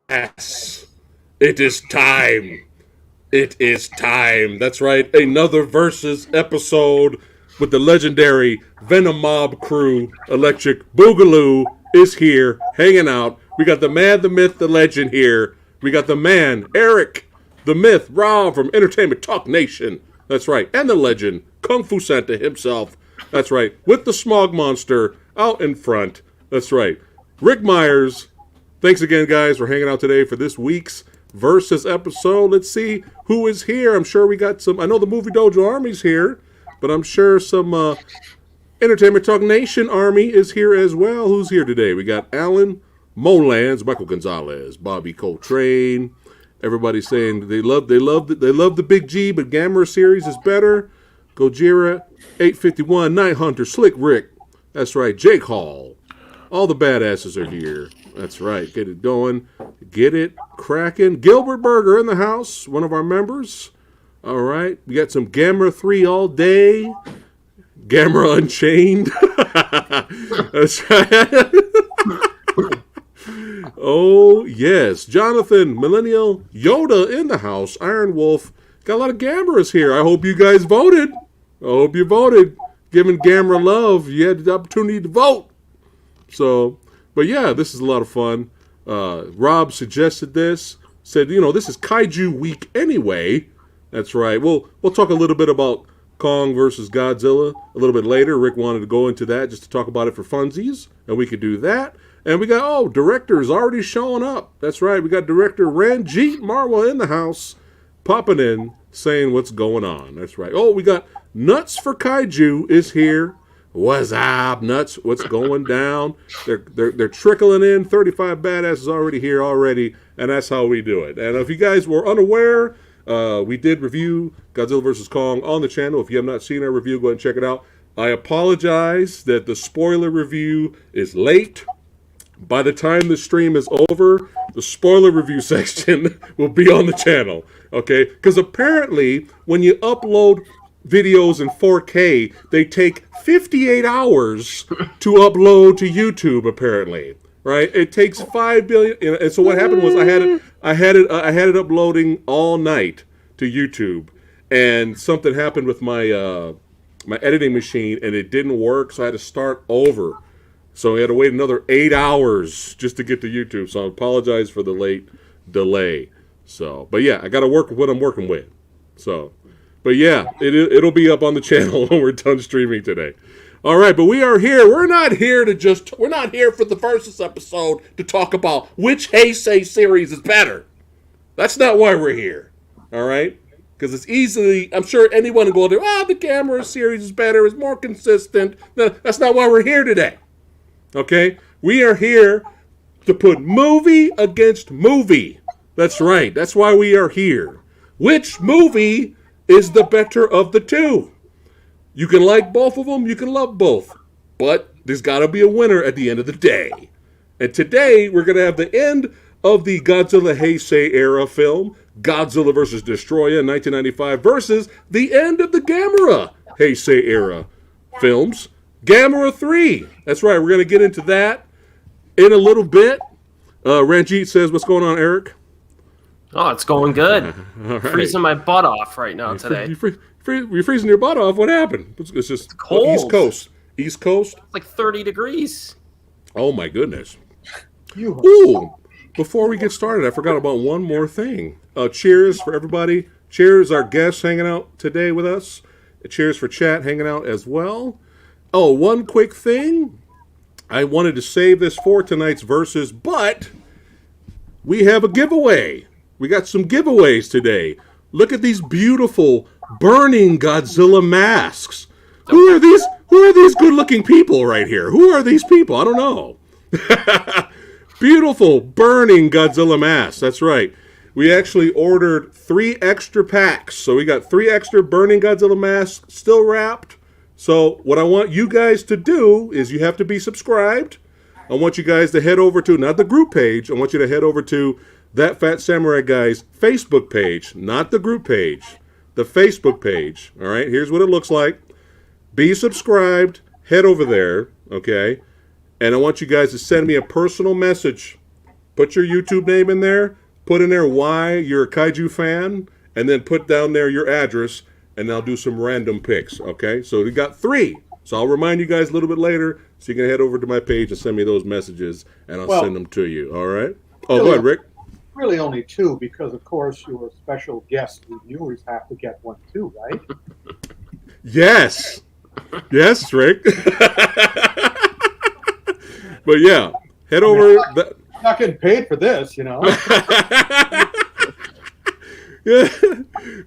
Yes, it is time. It is time. That's right. Another Versus episode with the legendary Venom Mob crew. Electric Boogaloo is here, hanging out. We got the man, the myth, the legend here. We got the man, Eric, the myth, Rob from Entertainment Talk Nation. That's right. And the legend, Kung Fu Santa himself. That's right. With the smog monster out in front. That's right. Rick Myers. Thanks again, guys, for hanging out today for this week's Versus episode. Let's see who is here. I'm sure we got some. I know the Movie Dojo Army's here, but I'm sure some Entertainment Talk Nation Army is here as well. Who's here today? We got Alan Molans, Michael Gonzalez, Bobby Coltrane. Everybody saying they love the Big G, but Gamera series is better. Gojira, 851, Night Hunter, Slick Rick. That's right, Jake Hall. All the badasses are here. That's right. Get it going. Get it cracking. Gilbert Berger in the house, one of our members. All right. We got some Gamera 3 all day. Gamera Unchained. That's right. Oh, yes. Jonathan, Millennial, Yoda in the house. Iron Wolf. Got a lot of Gameras here. I hope you guys voted. I hope you voted. Giving Gamera love. You had the opportunity to vote. So, but yeah, this is a lot of fun. Rob suggested this, said, this is Kaiju week anyway. That's right. We'll talk a little bit about Kong versus Godzilla a little bit later. Rick wanted to go into that just to talk about it for funsies, and we could do that. And we got, directors already showing up. That's right. We got director Ranjit Marwa in the house, popping in, saying what's going on. That's right. Oh, we got Nuts for Kaiju is here. What's up, Nuts? What's going down? They're trickling in. 35 badasses already here already, and that's how we do it. And if you guys were unaware, we did review Godzilla vs. Kong on the channel. If you have not seen our review, go ahead and check it out. I apologize that the spoiler review is late. By the time the stream is over, the spoiler review section will be on the channel, okay? Because apparently, when you upload videos in 4K, they take 58 hours to upload to YouTube, apparently, right? It takes 5 billion, and so what happened was I had it uploading all night to YouTube, and something happened with my my editing machine, and it didn't work, so I had to start over. So I had to wait another 8 hours just to get to YouTube. So I apologize for the late delay. So, but yeah, I got to work with what I'm working with. So. But yeah, it'll be up on the channel when we're done streaming today. All right, but we are here. We're not here for the Versus episode to talk about which Heisei series is better. That's not why we're here. All right? Because it's easily, I'm sure anyone will go there, the Gamera series is better, it's more consistent. No, that's not why we're here today. Okay? We are here to put movie against movie. That's right. That's why we are here. Which movie is the better of the two? You can like both of them, you can love both, but there's got to be a winner at the end of the day. And today, we're going to have the end of the Godzilla Heisei era film, Godzilla vs. Destoroyah in 1995, versus the end of the Gamera Heisei era films, Gamera 3. That's right, we're going to get into that in a little bit. Ranjit says, what's going on, Eric? Oh, it's going good. Right. Freezing my butt off right now today. You're freezing your butt off? What happened? It's just cold. East Coast. East Coast? It's like 30 degrees. Oh, my goodness. Ooh, before we get started, I forgot about one more thing. Cheers for everybody. Cheers, our guests hanging out today with us. Cheers for chat hanging out as well. Oh, one quick thing. I wanted to save this for tonight's Versus, but we have a giveaway. We got some giveaways today. Look at these beautiful burning Godzilla masks. Who are these good-looking people right here? Who are these people? I don't know. Beautiful burning Godzilla masks. That's right. We actually ordered 3 extra packs. So we got 3 extra burning Godzilla masks still wrapped. So what I want you guys to do is you have to be subscribed. I want you guys to head over to, not the group page, I want you to head over to that PhatSamuraiGuy's Facebook page, not the group page, the Facebook page. All right, here's what it looks like. Be subscribed, head over there, okay? And I want you guys to send me a personal message Put your YouTube name in there. Put in there why you're a kaiju fan, and then put down there your address, and I'll do some random picks. Okay, so we got 3. So I'll remind you guys a little bit later, so you can head over to my page and send me those messages, and I'll send them to you. All right? Oh, really, go ahead, Rick. Really only 2, because of course your special guest reviewers have to get one too, right? Yes, Rick. But yeah, head over. I'm not getting paid for this, Yeah,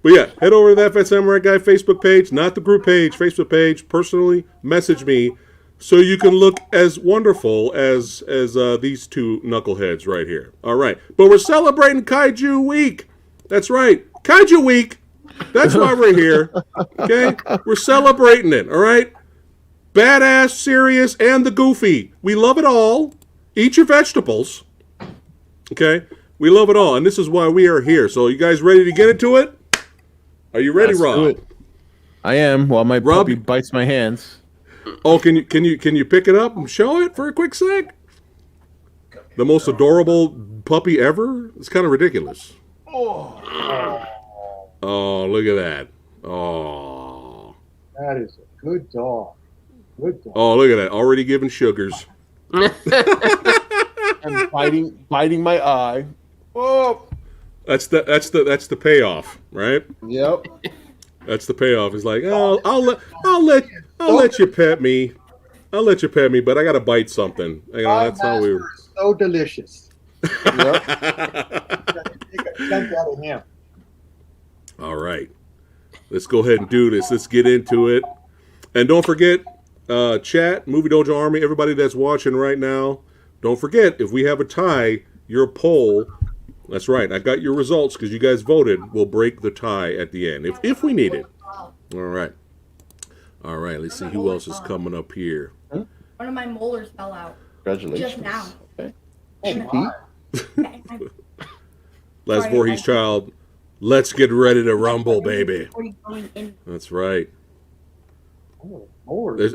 but yeah, head over to that Phat Samurai Guy Facebook page, not the group page, Facebook page. Personally, message me so you can look as wonderful as these 2 knuckleheads right here. All right, but we're celebrating Kaiju Week. That's right, Kaiju Week. That's why we're here. Okay, we're celebrating it. All right, badass, serious, and the goofy. We love it all. Eat your vegetables. Okay. We love it all, and this is why we are here. So, you guys ready to get into it? Are you ready, Rob? Do it. I am. While my puppy bites my hands. Oh, can you pick it up and show it for a quick sec? The most adorable puppy ever. It's kind of ridiculous. Oh, look at that. Oh, that is a good dog. Good dog. Oh, look at that. Already giving sugars. And biting my eye. Oh, that's the payoff, right? Yep. That's the payoff. It's like, oh, I'll let you pet me. I'll let you pet me, but I gotta bite something. You know, that's how we were. So delicious. Yep. Take a chunk out of him. All right, let's go ahead and do this. Let's get into it, and don't forget, chat, Movie Dojo Army, everybody that's watching right now. Don't forget, if we have a tie, your poll. That's right. I got your results because you guys voted. We'll break the tie at the end if we need it. All right. All right. Let's see who else is coming up here. One of my molars fell out. Congratulations. Just now. Okay. Last Voorhees child. Let's get ready to rumble, baby. That's right.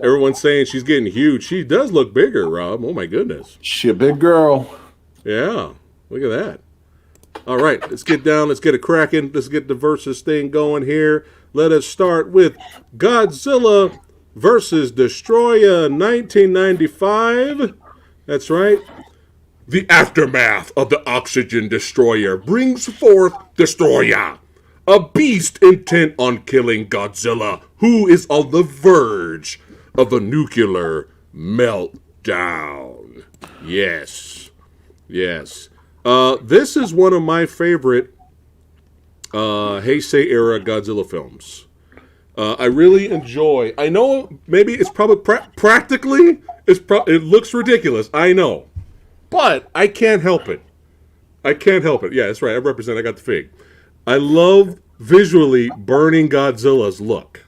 Everyone's saying she's getting huge. She does look bigger, Rob. Oh my goodness. She a big girl. Yeah. Look at that. All right, let's get down. Let's get it cracking. Let's get the versus thing going here. Let us start with Godzilla versus Destoroyah 1995. That's right. The aftermath of the Oxygen Destroyer brings forth Destoroyah, a beast intent on killing Godzilla, who is on the verge of a nuclear meltdown. Yes. This is one of my favorite Heisei era Godzilla films. I really enjoy. I know maybe it's probably practically it looks ridiculous. I know, but I can't help it. Yeah, that's right. I represent. I got the fig. I love visually burning Godzilla's look.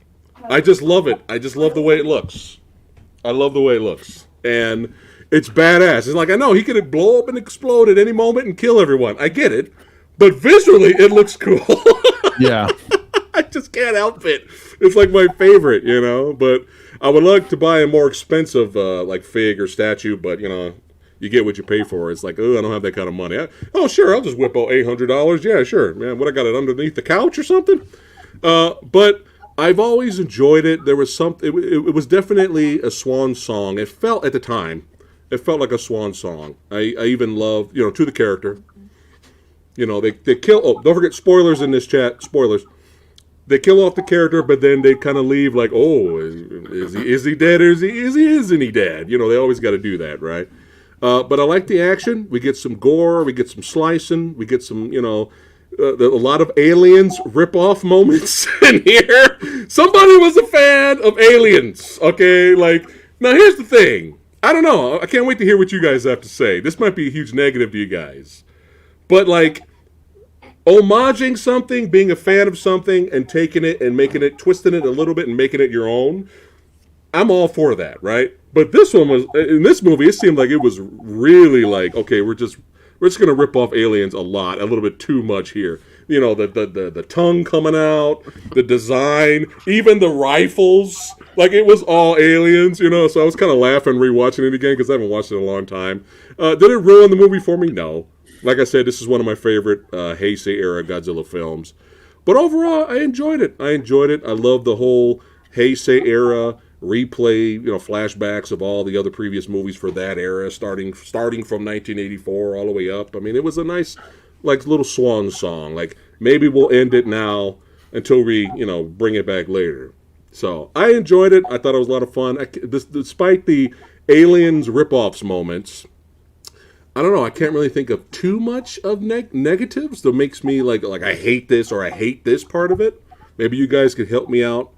I just love it. I just love the way it looks. And it's badass. It's like, I know he could blow up and explode at any moment and kill everyone. I get it. But visually, it looks cool. Yeah. I just can't help it. It's like my favorite, you know. But I would like to buy a more expensive, like fig or statue, but, you know, you get what you pay for. It's like, oh, I don't have that kind of money. Sure, I'll just whip out $800. Yeah, sure. Man, what, I got it underneath the couch or something? But I've always enjoyed it. There was something, it was definitely a swan song. It felt, at the time, it felt like a swan song. I even loved, you know, to the character. You know, they kill, oh, don't forget spoilers in this chat, spoilers. They kill off the character, but then they kind of leave like, oh, is he dead or isn't he dead? You know, they always got to do that, right? But I like the action. We get some gore, we get some slicing, we get some, you know, a lot of Aliens rip-off moments in here. Somebody was a fan of Aliens, okay? Like, now here's the thing. I don't know. I can't wait to hear what you guys have to say. This might be a huge negative to you guys. But, like, homaging something, being a fan of something, and taking it and making it, twisting it a little bit and making it your own, I'm all for that, right? But this one was, in this movie, it seemed like it was really like, okay, we're just going to rip off Aliens a little bit too much here. You know, the tongue coming out, the design, even the rifles, like it was all Aliens, you know, so I was kind of laughing rewatching it again because I haven't watched it in a long time. Did it ruin the movie for me? No. like I said, this is one of my favorite Heisei era Godzilla films. But overall, I enjoyed it. I love the whole Heisei era replay, flashbacks of all the other previous movies for that era, starting from 1984 all the way up. I mean, it was a nice, like, little swan song. Like, maybe we'll end it now until we, bring it back later. So I enjoyed it. I thought it was a lot of fun. Despite the aliens ripoffs moments, I don't know. I can't really think of too much of negatives that makes me like I hate this or I hate this part of it. Maybe you guys could help me out,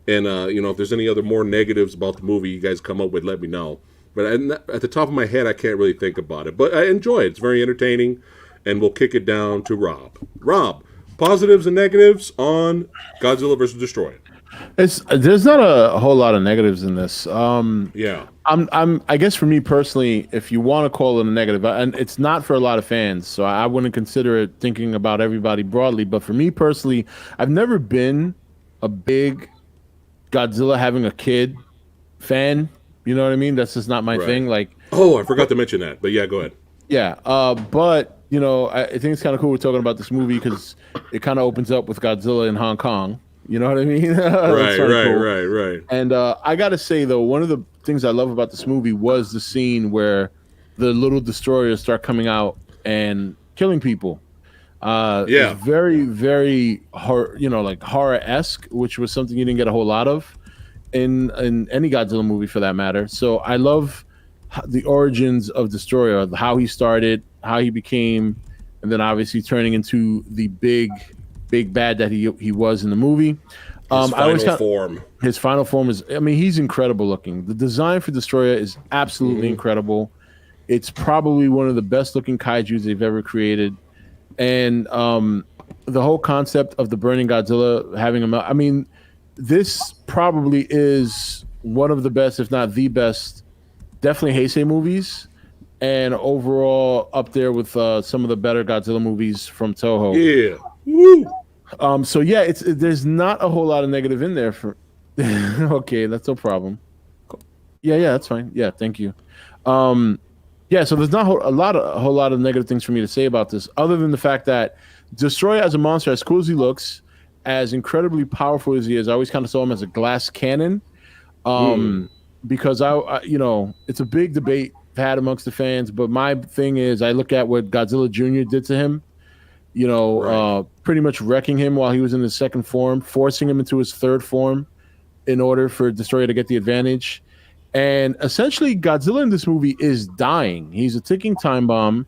and if there's any other more negatives about the movie you guys come up with, let me know. But at the top of my head, I can't really think about it. But I enjoy it. It's very entertaining, and we'll kick it down to Rob. Rob, positives and negatives on Godzilla vs. Destoroyah. There's not a whole lot of negatives in this. Yeah. I guess for me personally, if you want to call it a negative, and it's not for a lot of fans, so I wouldn't consider it thinking about everybody broadly. But for me personally, I've never been a big Godzilla having a kid fan. You know what I mean? That's just not my thing. Like, oh, I forgot to mention that. But yeah, go ahead. Yeah, but I think it's kind of cool we're talking about this movie because it kind of opens up with Godzilla in Hong Kong. You know what I mean? Right. And I gotta say though, one of the things I love about this movie was the scene where the little destroyers start coming out and killing people. It's very, very horror-esque, which was something you didn't get a whole lot of in any Godzilla movie for that matter. So I love the origins of Destoroyah, how he started, how he became, and then obviously turning into the big bad that he was in the movie. His final form is, he's incredible looking. The design for Destoroyah is absolutely incredible. It's probably one of the best looking kaijus they've ever created. And the whole concept of the burning Godzilla having him, this probably is one of the best, if not the best, definitely Heisei movies. And overall up there with some of the better Godzilla movies from Toho. Yeah. Woo! There's not a whole lot of negative in there for. Okay, that's no problem. Yeah, that's fine. Yeah, thank you. So there's not a whole lot of negative things for me to say about this, other than the fact that Destoroyah as a monster, as cool as he looks, as incredibly powerful as he is, I always kind of saw him as a glass cannon. Because it's a big debate had amongst the fans, but my thing is, I look at what Godzilla Jr. did to him. Pretty much wrecking him while he was in his second form, forcing him into his third form in order for Destoroyah to get the advantage. And essentially, Godzilla in this movie is dying. He's a ticking time bomb.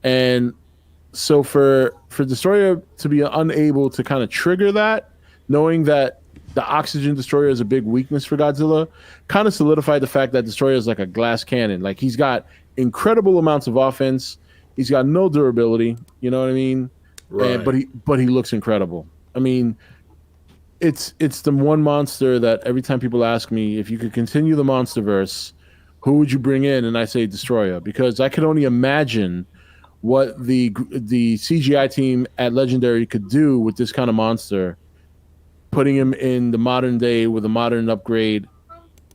And so for Destoroyah to be unable to kind of trigger that, knowing that the oxygen destroyer is a big weakness for Godzilla, kind of solidified the fact that Destoroyah is like a glass cannon. Like, he's got incredible amounts of offense. He's got no durability. You know what I mean? Right. But he looks incredible. It's the one monster that every time people ask me if you could continue the MonsterVerse, who would you bring in? And I say Destoroyah, because I could only imagine what the CGI team at Legendary could do with this kind of monster, putting him in the modern day with a modern upgrade.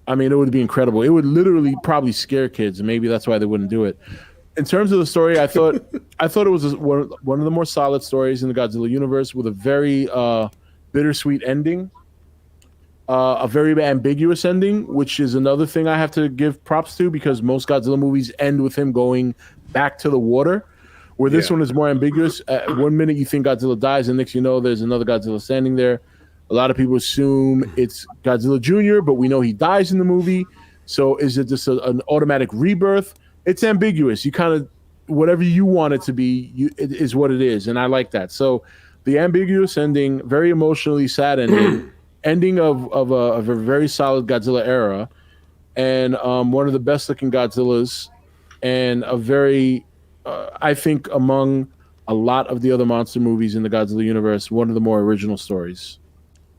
It would be incredible. It would literally probably scare kids, and maybe that's why they wouldn't do it. In terms of the story, I thought it was one of the more solid stories in the Godzilla universe, with a very bittersweet ending, a very ambiguous ending, which is another thing I have to give props to, because most Godzilla movies end with him going back to the water, where this one is more ambiguous. One minute you think Godzilla dies, and next you know there's another Godzilla standing there. A lot of people assume it's Godzilla Jr., but we know he dies in the movie. So is it just an automatic rebirth? It's ambiguous. You kind of, whatever you want it to be, it is what it is. And I like that. So the ambiguous ending, very emotionally sad ending of a very solid Godzilla era, and one of the best looking Godzillas, and a very, I think among a lot of the other monster movies in the Godzilla universe, one of the more original stories.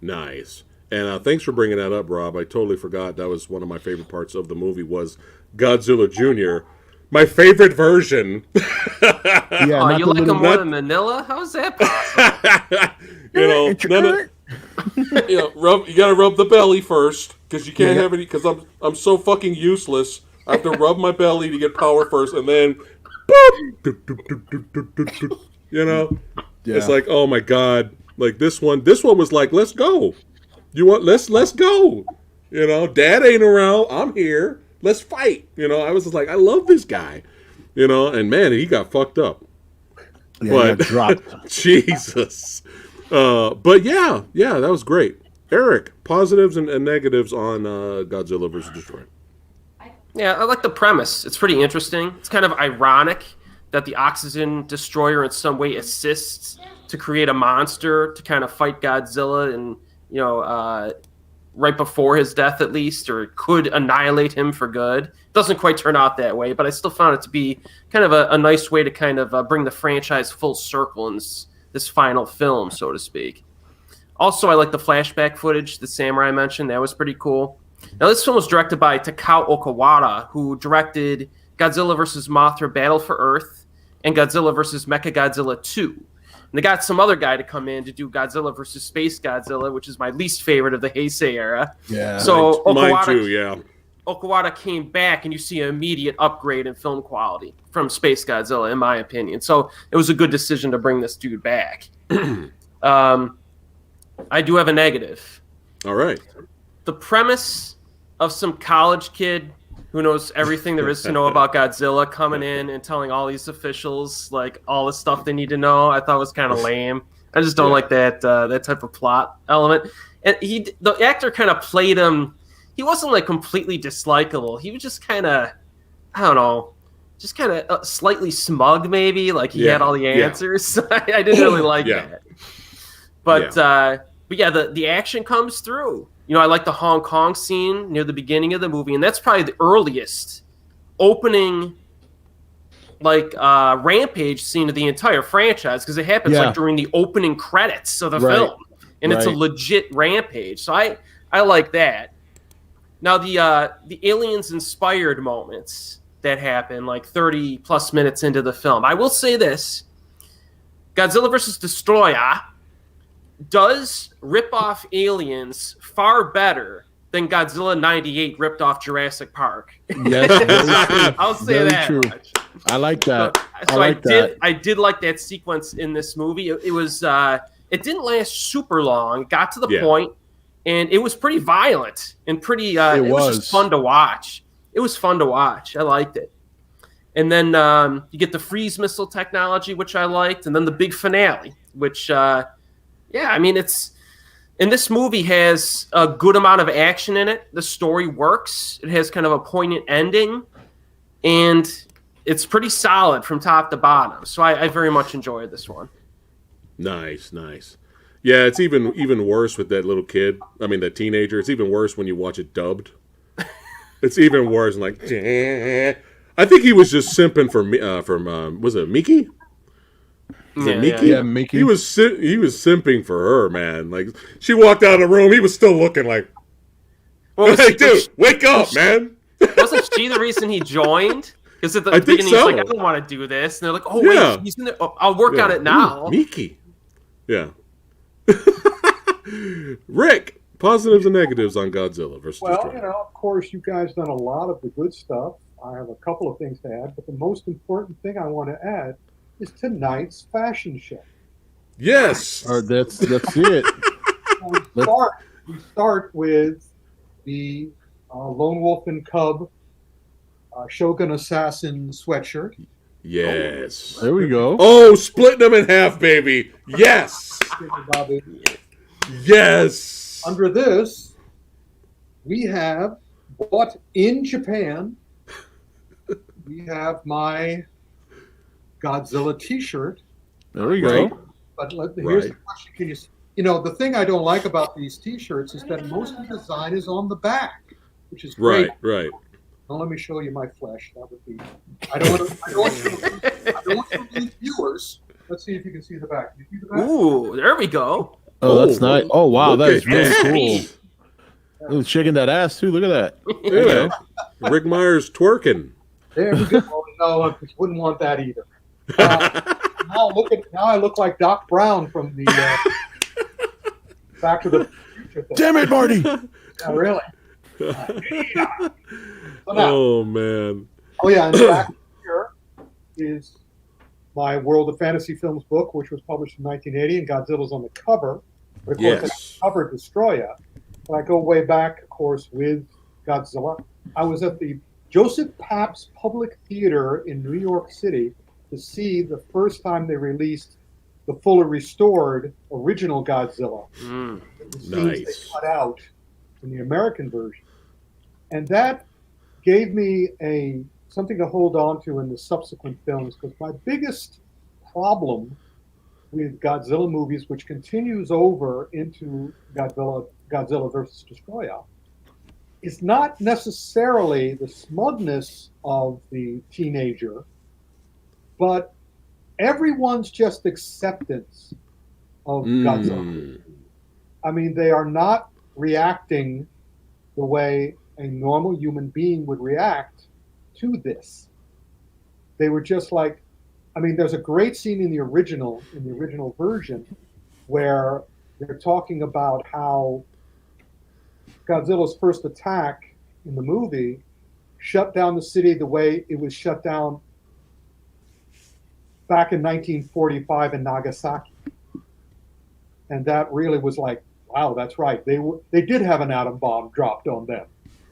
Nice. And thanks for bringing that up, Rob. I totally forgot that was one of my favorite parts of the movie was Godzilla Jr. My favorite version. Yeah, you like him more than Manila? How is that possible? You gotta rub the belly first, because you can't have any. Because I'm so fucking useless. I have to rub my belly to get power first, and then boop. You know, it's like, oh my god, like this one was like, let's go. You want let's go. You know, Dad ain't around. I'm here. Let's fight. You know, I was just like, I love this guy. You know, and man, he got fucked up. Yeah, But he got dropped. Jesus. But yeah, that was great. Eric, positives and negatives on Godzilla vs. Destroyer. Yeah, I like the premise. It's pretty interesting. It's kind of ironic that the oxygen destroyer in some way assists to create a monster to kind of fight Godzilla and, right before his death at least, or could annihilate him for good. Doesn't quite turn out that way, but I still found it to be kind of a nice way to kind of bring the franchise full circle in this final film, so to speak. Also, I like the flashback footage that Samurai mentioned. That was pretty cool. Now, this film was directed by Takao Okawara, who directed Godzilla vs. Mothra Battle for Earth and Godzilla vs. Mechagodzilla 2. And they got some other guy to come in to do Godzilla vs. Space Godzilla, which is my least favorite of the Heisei era. Yeah. So Mine too, yeah. Okawara came back, and you see an immediate upgrade in film quality from Space Godzilla, in my opinion. So it was a good decision to bring this dude back. I do have a negative. All right. The premise of some college kid who knows everything there is to know about Godzilla coming in and telling all these officials like all the stuff they need to know, I thought was kind of lame. I just don't like that type of plot element. And the actor kind of played him. He wasn't like completely dislikable. He was just kind of, I don't know, just kind of slightly smug maybe. Like he had all the answers. I didn't really like that. But yeah, the action comes through. I like the Hong Kong scene near the beginning of the movie, and that's probably the earliest opening rampage scene of the entire franchise, because it happens during the opening credits of the film, and it's a legit rampage. So I like that. Now the aliens inspired moments that happen like 30 plus minutes into the film. I will say this: Godzilla vs. Destoroyah does rip off aliens far better than Godzilla 98 ripped off Jurassic Park. Yes, I'll say that true. much. I like that. I did like that sequence in this movie. It was it didn't last super long. It got to the point, and it was pretty violent and pretty. It was just fun to watch. It was fun to watch. I liked it. And then you get the freeze missile technology, which I liked, and then the big finale, which. And this movie has a good amount of action in it. The story works. It has kind of a poignant ending, and it's pretty solid from top to bottom. So I very much enjoyed this one. Nice. Yeah, it's even worse with that little kid. I mean, that teenager. It's even worse when you watch it dubbed. It's even worse. Like, I think he was just simping from was it Miki? Miki? Yeah, Miki. He was simping for her, man. Like, she walked out of the room, he was still looking like, hey, dude, wake up, man. Wasn't she the reason he joined? Because at the beginning he's like, I don't want to do this. And they're like, oh, wait, he's in there. Oh, I'll work on it now. Ooh, Miki. Yeah. Rick, positives and negatives on Godzilla versus Destroyer. Well, of course, you guys done a lot of the good stuff. I have a couple of things to add, but the most important thing I want to add is tonight's fashion show. Yes. That's it. We start with the Lone Wolf and Cub Shogun Assassin sweatshirt. Yes. There we go. Oh, splitting them in half, baby. Yes. Yes. Under this, we have bought in Japan. We have my Godzilla T-shirt. There we go. But here's the question: can the thing I don't like about these T-shirts is that most of the design is on the back, which is great. Right. Now let me show you my flesh. That would be. I don't want to lose viewers. Let's see if you can see the back. Can you see the back? Ooh, there we go. Oh, that's nice. Oh, wow, that is really that. cool. Ooh, shaking that ass too. Look at that. Yeah. Rick Myers twerking. There we go. No, I wouldn't want that either. Now I look like Doc Brown from the Back to the Future thing. Damn it, Marty! Yeah, really. So now, Oh man. oh yeah, and back here is my World of Fantasy Films book, which was published in 1980, and Godzilla's on the cover. But of course, Yes. I covered Destoroyah. But I go way back, of course, with Godzilla. I was at the Joseph Papp's Public Theater in New York City to see the first time they released the fully restored original Godzilla. The scenes they cut out in the American version. And that gave me something to hold on to in the subsequent films, because my biggest problem with Godzilla movies, which continues over into Godzilla versus Destoroyah, is not necessarily the smugness of the teenager, but everyone's just acceptance of Godzilla. I mean, they are not reacting the way a normal human being would react to this. They were just like, I mean, there's a great scene in the original version, where they're talking about how Godzilla's first attack in the movie shut down the city the way it was shut down back in 1945 in Nagasaki. And that really was like, wow, that's right. They did have an atom bomb dropped on them.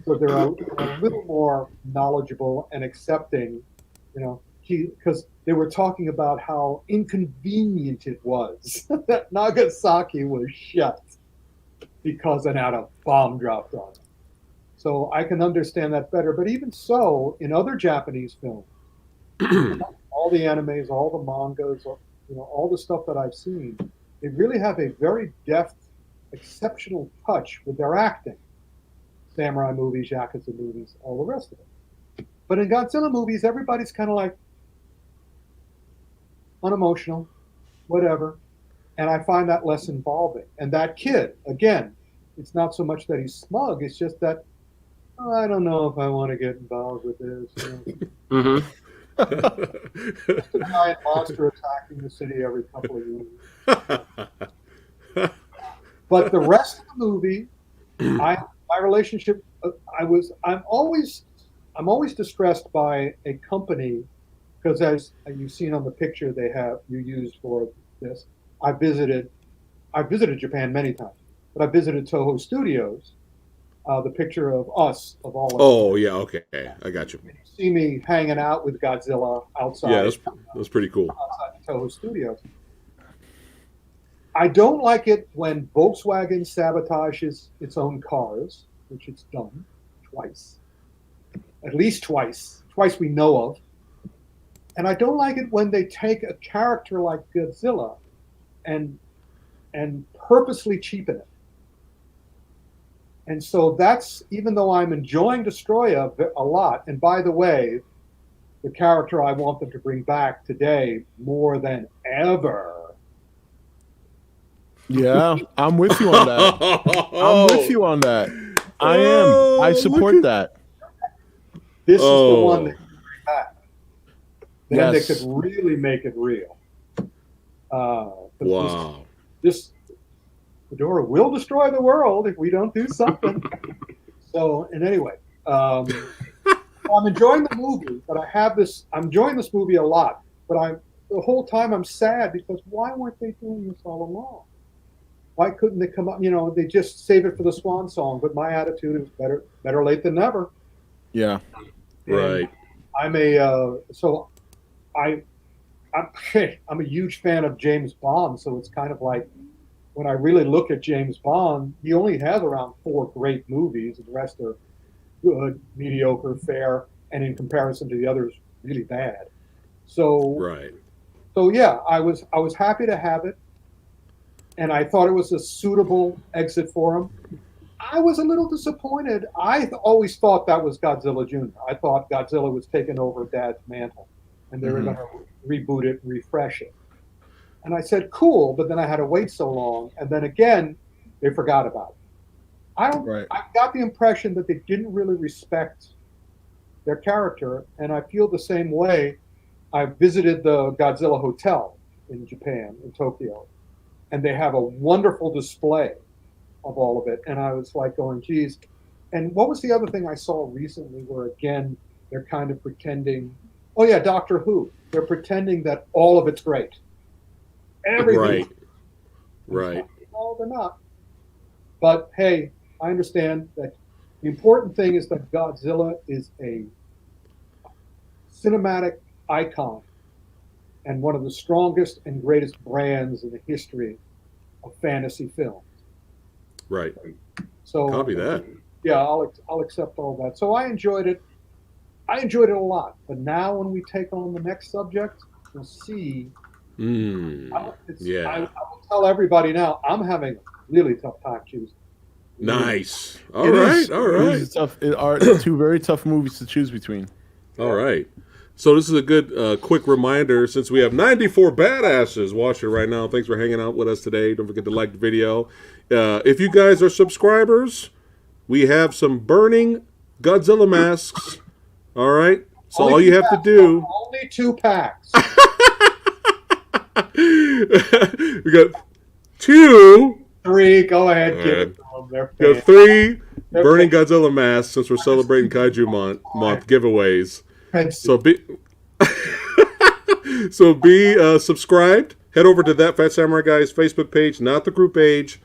So they're a little more knowledgeable and accepting, because they were talking about how inconvenient it was that Nagasaki was shut because an atom bomb dropped on it. So I can understand that better. But even so, in other Japanese films, all the animes, all the mangas, all the stuff that I've seen, they really have a very deft, exceptional touch with their acting. Samurai movies, Yakuza movies, all the rest of it. But in Godzilla movies, everybody's kind of like unemotional, whatever. And I find that less involving. And that kid, again, it's not so much that he's smug, it's just that, I don't know if I want to get involved with this. A giant monster attacking the city every couple of years. But the rest of the movie, my relationship, I'm always distressed by a company, because as you've seen on the picture you used for this, I visited Japan many times, but I visited Toho Studios. The picture of us, of all of us. Oh, yeah, okay. I got you. You see me hanging out with Godzilla outside. Yeah, that's pretty cool. Outside the Toho Studios. I don't like it when Volkswagen sabotages its own cars, which it's done twice. At least twice. Twice we know of. And I don't like it when they take a character like Godzilla and purposely cheapen it. And so that's, even though I'm enjoying Destoroyah a lot, and by the way, the character I want them to bring back today more than ever. Yeah, I'm with you on that. I'm with you on that. I am. I support that. This is the one that you bring back. Then Yes. they could really make it real. Wow. This Ghidorah will destroy the world if we don't do something. So, and anyway, I'm enjoying the movie, but I'm enjoying this movie a lot, but the whole time I'm sad, because why weren't they doing this all along? Why couldn't they come up, they just save it for the swan song, but my attitude is better late than never. Yeah. Right. I'm a huge fan of James Bond, so it's kind of like, when I really look at James Bond, he only has around 4 great movies, and the rest are good, mediocre, fair, and in comparison to the others, really bad. So, Right. So yeah, I was happy to have it, and I thought it was a suitable exit for him. I was a little disappointed. I always thought that was Godzilla Jr. I thought Godzilla was taking over Dad's mantle, and they were going to reboot it and refresh it. And I said, cool, but then I had to wait so long. And then again, they forgot about it. I got the impression that they didn't really respect their character. And I feel the same way. I visited the Godzilla Hotel in Japan, in Tokyo, and they have a wonderful display of all of it. And I was like going, geez. And what was the other thing I saw recently where, again, they're kind of pretending, oh yeah, Doctor Who. they're pretending that all of it's great. Everything. Right. No, they're not. But hey, I understand that the important thing is that Godzilla is a cinematic icon and one of the strongest and greatest brands in the history of fantasy films. Right. So Copy that. Yeah, I'll accept all that. So I enjoyed it. I enjoyed it a lot. But now when we take on the next subject, we'll see. I will tell everybody now, I'm having a really tough time choosing. Nice. All right. It's tough. It are two very tough movies to choose between. All right. So this is a good quick reminder, since we have 94 badasses watching right now. Thanks for hanging out with us today. Don't forget to like the video. If you guys are subscribers, we have some burning Godzilla masks. All right. So all you have to do. Only 2 packs. We got 2. 3. Go ahead. Give it to them. We got 3 burning Godzilla masks since we're celebrating Kaiju month giveaways. So be subscribed. Head over to that Phat Samurai Guy's Facebook page, not the group page.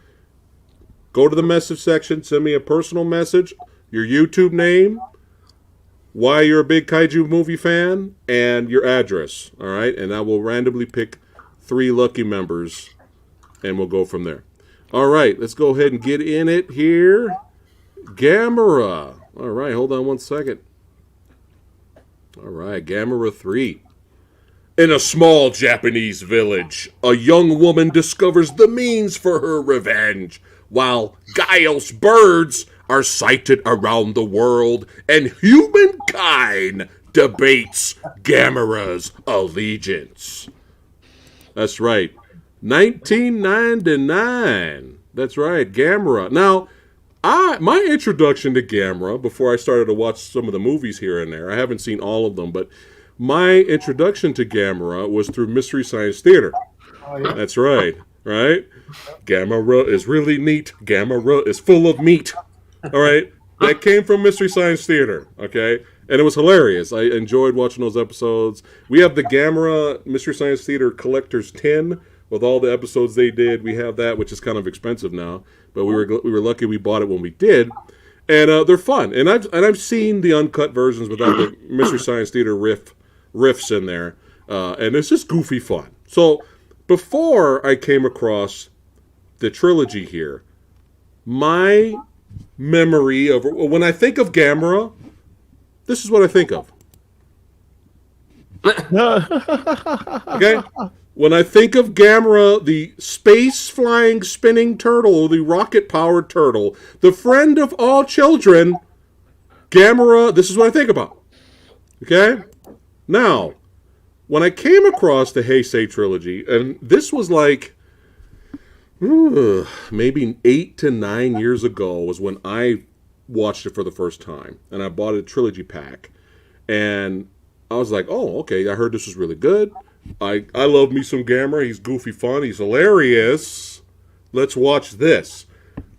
Go to the message section. Send me a personal message, your YouTube name, why you're a big Kaiju movie fan, and your address. All right, and I will randomly pick 3 lucky members, and we'll go from there. All right, let's go ahead and get in it here. Gamera. All right, hold on one second. All right, Gamera 3. In a small Japanese village, a young woman discovers the means for her revenge, while guileless birds are sighted around the world, and humankind debates Gamera's allegiance. That's right, 1999. That's right, Gamera. Now, my introduction to Gamera, before I started to watch some of the movies here and there, I haven't seen all of them, but my introduction to Gamera was through Mystery Science Theater. Oh, yeah. That's right, right? Gamera is really neat. Gamera is full of meat. All right? That came from Mystery Science Theater, okay? And it was hilarious. I enjoyed watching those episodes. We have the Gamera Mystery Science Theater Collector's Tin with all the episodes they did. We have that, which is kind of expensive now, but we were lucky we bought it when we did. And they're fun. And I've seen the uncut versions without the Mystery Science Theater riffs in there, and it's just goofy fun. So before I came across the trilogy here, my memory of when I think of Gamera, this is what I think of. Okay? When I think of Gamera, the space-flying spinning turtle, or the rocket-powered turtle, the friend of all children, Gamera, this is what I think about. Okay? Now, when I came across the Heisei trilogy, and this was like, maybe 8 to 9 years ago was when I watched it for the first time, and I bought a trilogy pack, and I was like, oh, okay, I heard this was really good. I love me some Gamera. He's goofy fun. He's hilarious. Let's watch this.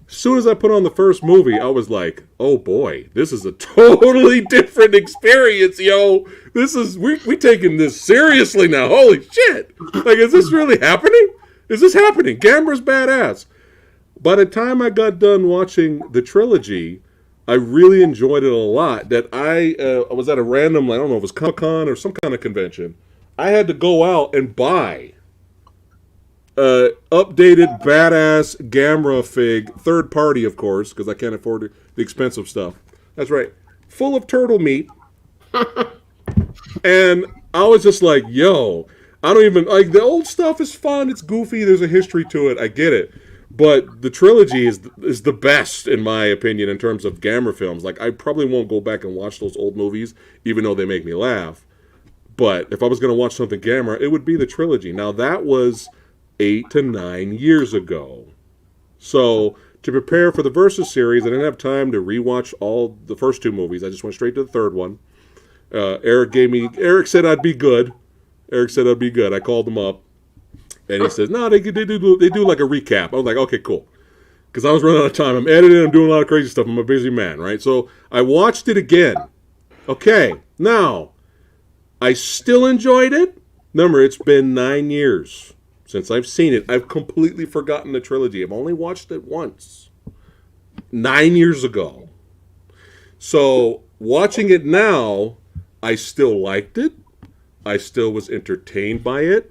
As soon as I put on the first movie, I was like, oh boy, this is a totally different experience, yo. We taking this seriously now. Holy shit. Like, is this really happening? Is this happening? Gamera's badass. By the time I got done watching the trilogy, I really enjoyed it a lot. That I was at a random, I don't know if it was Comic-Con or some kind of convention. I had to go out and buy updated badass Gamera fig, third party, of course, because I can't afford the expensive stuff. That's right, full of turtle meat. And I was just like, yo, I don't even like the old stuff is fun. It's goofy. There's a history to it. I get it. But the trilogy is the best, in my opinion, in terms of Gamera films. Like, I probably won't go back and watch those old movies, even though they make me laugh. But if I was going to watch something Gamera, it would be the trilogy. Now, that was 8 to 9 years ago. So, to prepare for the Versus series, I didn't have time to rewatch all the first 2 movies. I just went straight to the third one. Eric said I'd be good. I called him up. And he says, no, they do like a recap. I was like, okay, cool. Because I was running out of time. I'm editing, I'm doing a lot of crazy stuff. I'm a busy man, right? So, I watched it again. Okay, now, I still enjoyed it. Remember, it's been 9 years since I've seen it. I've completely forgotten the trilogy. I've only watched it once. 9 years ago. So, watching it now, I still liked it. I still was entertained by it.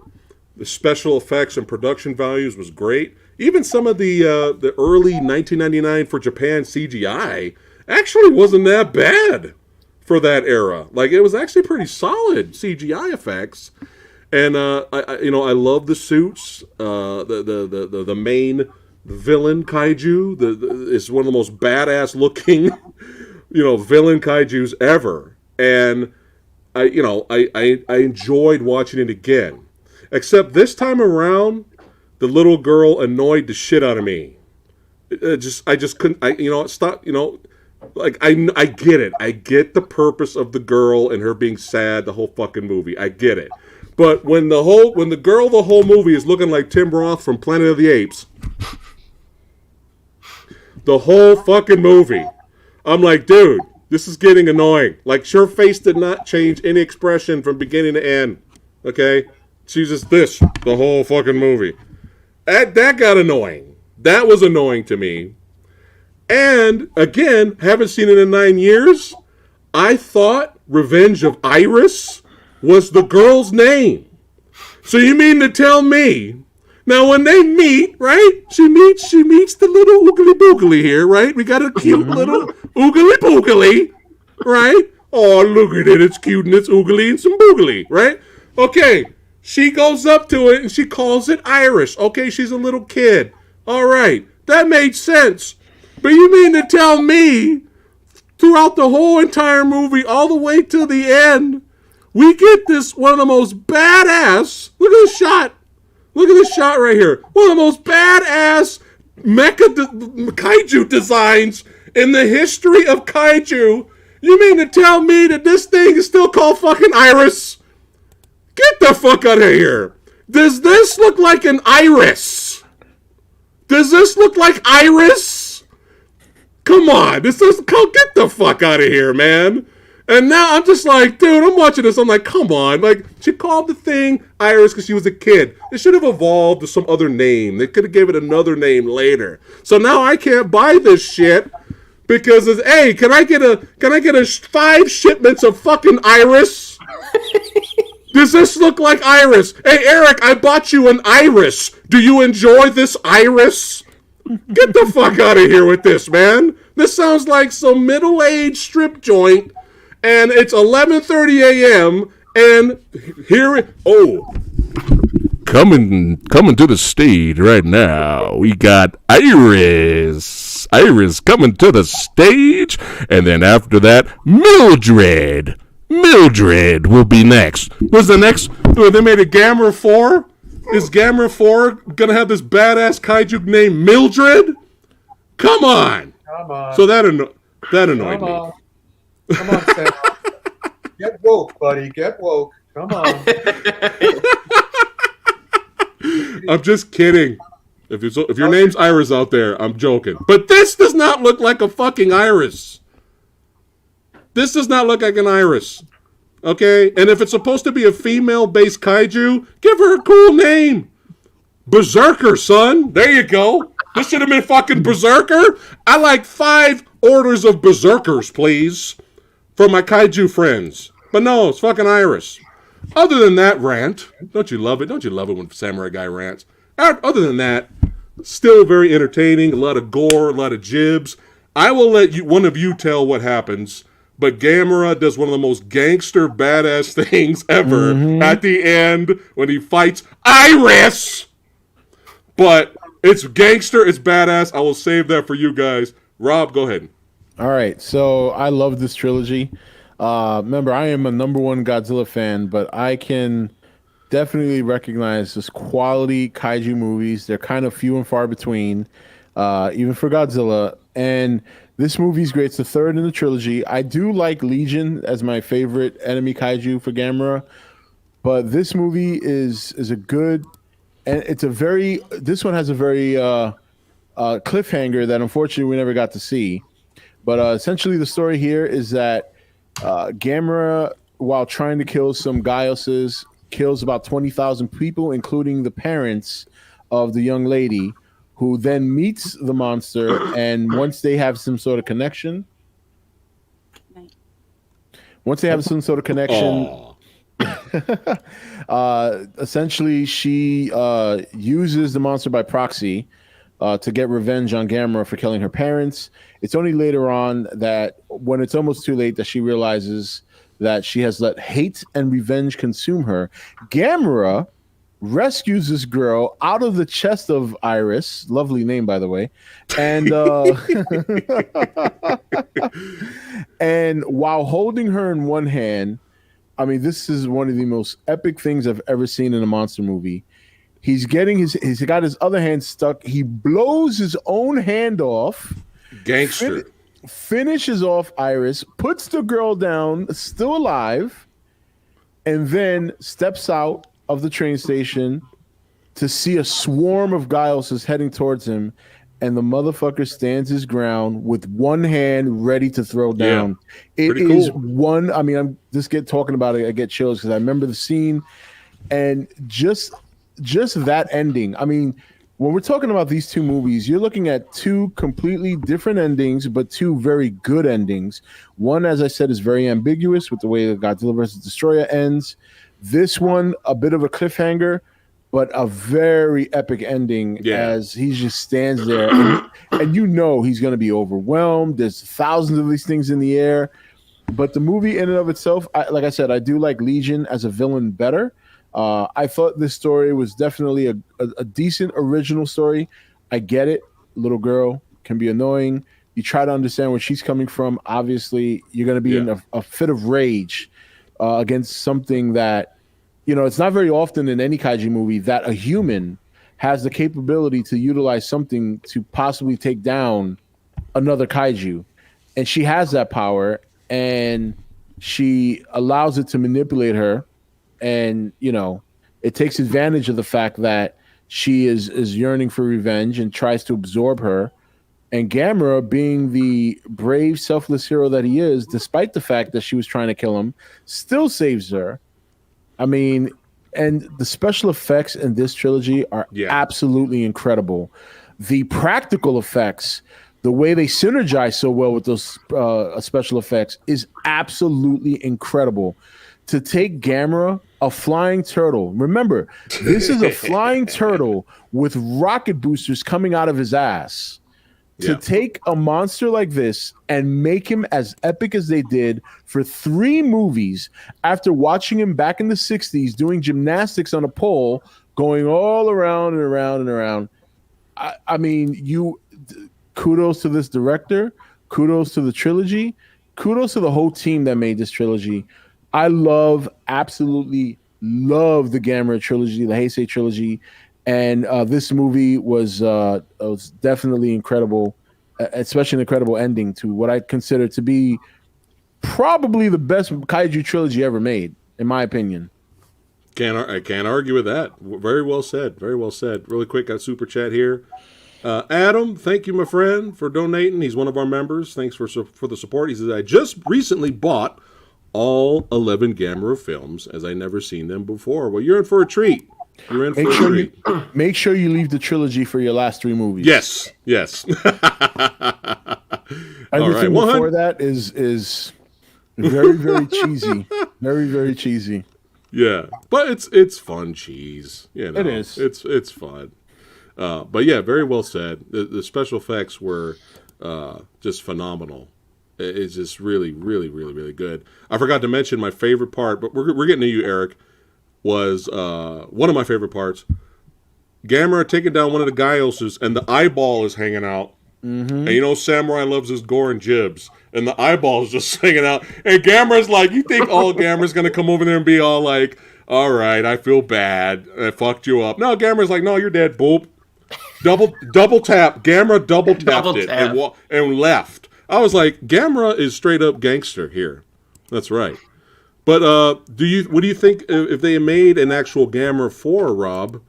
The special effects and production values was great. Even some of the early 1999 for Japan CGI actually wasn't that bad for that era. Like, it was actually pretty solid CGI effects. And I love the suits. The main villain kaiju is one of the most badass looking villain kaijus ever. And I enjoyed watching it again. Except this time around, the little girl annoyed the shit out of me. I just couldn't. Stop. Like I get it. I get the purpose of the girl and her being sad the whole fucking movie. I get it. But when the whole movie is looking like Tim Roth from Planet of the Apes, the whole fucking movie, I'm like, dude, this is getting annoying. Like, her face did not change any expression from beginning to end. Okay? She's just this the whole fucking movie. That got annoying. That was annoying to me. And, again, haven't seen it in 9 years. I thought Revenge of Iris was the girl's name. So you mean to tell me, now when they meet, right? She meets the little oogly boogly here, right? We got a cute little oogly boogly, right? Oh, look at it. It's cute and it's oogly and some boogly, right? Okay. She goes up to it and she calls it Iris. Okay, she's a little kid. All right. That made sense. But you mean to tell me throughout the whole entire movie, all the way to the end, we get this one of the most badass. Look at this shot. Look at this shot right here. One of the most badass kaiju designs in the history of kaiju. You mean to tell me that this thing is still called fucking Iris? Get the fuck out of here. Does this look like an iris? Does this look like Iris? Come on. Get the fuck out of here, man. And now I'm just like, dude, I'm watching this. I'm like, come on. Like, she called the thing Iris because she was a kid. It should have evolved to some other name. They could have gave it another name later. So now I can't buy this shit because it's, hey, can I get a 5 shipments of fucking Iris? Does this look like Iris? Hey, Eric, I bought you an Iris. Do you enjoy this Iris? Get the fuck out of here with this, man. This sounds like some middle-aged strip joint, and it's 11:30 a.m., and coming to the stage right now, we got Iris. Iris coming to the stage, and then after that, Mildred. Mildred will be next. What's the next? They made a Gamera 4? Is Gamera 4 gonna have this badass kaiju named Mildred? Come on. Come on. So that annoyed me. Come on, Sam. Get woke, buddy. Get woke. Come on. I'm just kidding. If your name's Iris out there, I'm joking. But this does not look like a fucking Iris. This does not look like an Iris. Okay? And if it's supposed to be a female-based kaiju, give her a cool name. Berserker, son. There you go. This should have been fucking Berserker. I like 5 orders of Berserkers, please, for my kaiju friends. But no, it's fucking Iris. Other than that rant, don't you love it? Don't you love it when Samurai Guy rants? Other than that, still very entertaining. A lot of gore, a lot of jibs. I will let one of you tell what happens. But Gamera does one of the most gangster badass things ever at the end when he fights Iris. But it's gangster, it's badass. I will save that for you guys. Rob, go ahead. All right, so I love this trilogy. Remember, I am a #1 Godzilla fan, but I can definitely recognize this quality kaiju movies. They're kind of few and far between, even for Godzilla. And this movie's great. It's the 3rd in the trilogy. I do like Legion as my favorite enemy kaiju for Gamera, but this movie is a good, and this one has a very cliffhanger that unfortunately we never got to see. But essentially the story here is that Gamera while trying to kill some Gaiuses, kills about 20,000 people, including the parents of the young lady, who then meets the monster. And once they have some sort of connection, Aw. essentially she uses the monster by proxy to get revenge on Gamera for killing her parents. It's only later on that, when it's almost too late, that she realizes that she has let hate and revenge consume her. Gamera rescues this girl out of the chest of Iris, lovely name by the way, and and while holding her in one hand, I mean, this is one of the most epic things I've ever seen in a monster movie. He's got his other hand stuck. He blows his own hand off. Gangster. Finishes off Iris, puts the girl down, still alive, and then steps out of the train station to see a swarm of Gaiuses heading towards him, and the motherfucker stands his ground with one hand ready to throw down. Yeah, it pretty is cool. one. I mean, I'm just talking about it. I get chills because I remember the scene, and just that ending. I mean, when we're talking about these two movies, you're looking at two completely different endings, but two very good endings. One, as I said, is very ambiguous with the way that Godzilla vs. Destroyer ends. This one, a bit of a cliffhanger, but a very epic ending as he just stands there. And you know he's going to be overwhelmed. There's thousands of these things in the air. But the movie in and of itself, like I said, I do like Legion as a villain better. I thought this story was definitely a decent original story. I get it. Little girl can be annoying. You try to understand where she's coming from. Obviously, you're going to be in a fit of rage against something that, you know, it's not very often in any kaiju movie that a human has the capability to utilize something to possibly take down another kaiju. And she has that power, and she allows it to manipulate her. And, you know, it takes advantage of the fact that she is yearning for revenge and tries to absorb her. And Gamera, being the brave, selfless hero that he is, despite the fact that she was trying to kill him, still saves her. I mean, and the special effects in this trilogy are absolutely incredible. The practical effects, the way they synergize so well with those special effects, is absolutely incredible. To take Gamera, a flying turtle. Remember, this is a flying turtle with rocket boosters coming out of his ass. To take a monster like this and make him as epic as they did for 3 movies, after watching him back in the 60s doing gymnastics on a pole, going all around and around and around. I mean, kudos to this director, kudos to the trilogy, kudos to the whole team that made this trilogy. I absolutely love the Gamera trilogy, the Heisei trilogy, and this movie was definitely incredible, especially an incredible ending to what I consider to be probably the best kaiju trilogy ever made, in my opinion. I can't argue with that. Very well said. Very well said. Really quick, got a super chat here. Adam, thank you, my friend, for donating. He's one of our members. Thanks for the support. He says, I just recently bought all 11 Gamera films, as I never seen them before. Well, you're in for a treat. You're in for a treat. Make sure you leave the trilogy for your last 3 movies. Yes. Everything before that is very, very cheesy. Very, very cheesy. Yeah, but it's fun cheese. You know, it is. It's fun. But yeah, very well said. The special effects were just phenomenal. It's just really, really, really, really good. I forgot to mention my favorite part, but we're getting to you, Eric. Was one of my favorite parts. Gamera taking down one of the Gaiuses, and the eyeball is hanging out. Mm-hmm. And you know, Samurai loves his gore and jibs, and the eyeball is just hanging out. And Gamera's like, you think all Gamera's gonna come over there and be all like, all right, I feel bad, I fucked you up. No, Gamera's like, no, you're dead, boop. Double tap. Gamera double tapped it and left. I was like, Gamera is straight up gangster here. That's right. But what do you think if they made an actual Gamera 4, Rob?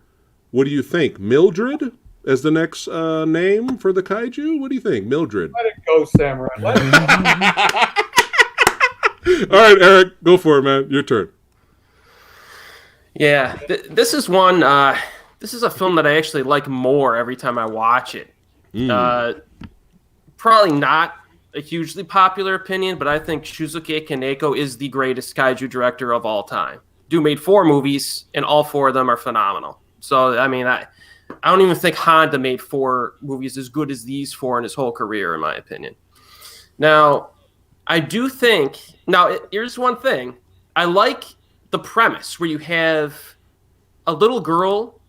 What do you think? Mildred as the next name for the kaiju? What do you think? Mildred. Let it go, Samurai. Let it right, Eric, go for it, man. Your turn. Yeah, this is one. This is a film that I actually like more every time I watch it. Probably not a hugely popular opinion, but I think Shusuke Kaneko is the greatest kaiju director of all time. Dude made 4 movies, and all 4 of them are phenomenal. So, I mean, I don't even think Honda made 4 movies as good as these 4 in his whole career, in my opinion. Now, I do think... Now, here's one thing. I like the premise where you have a little girl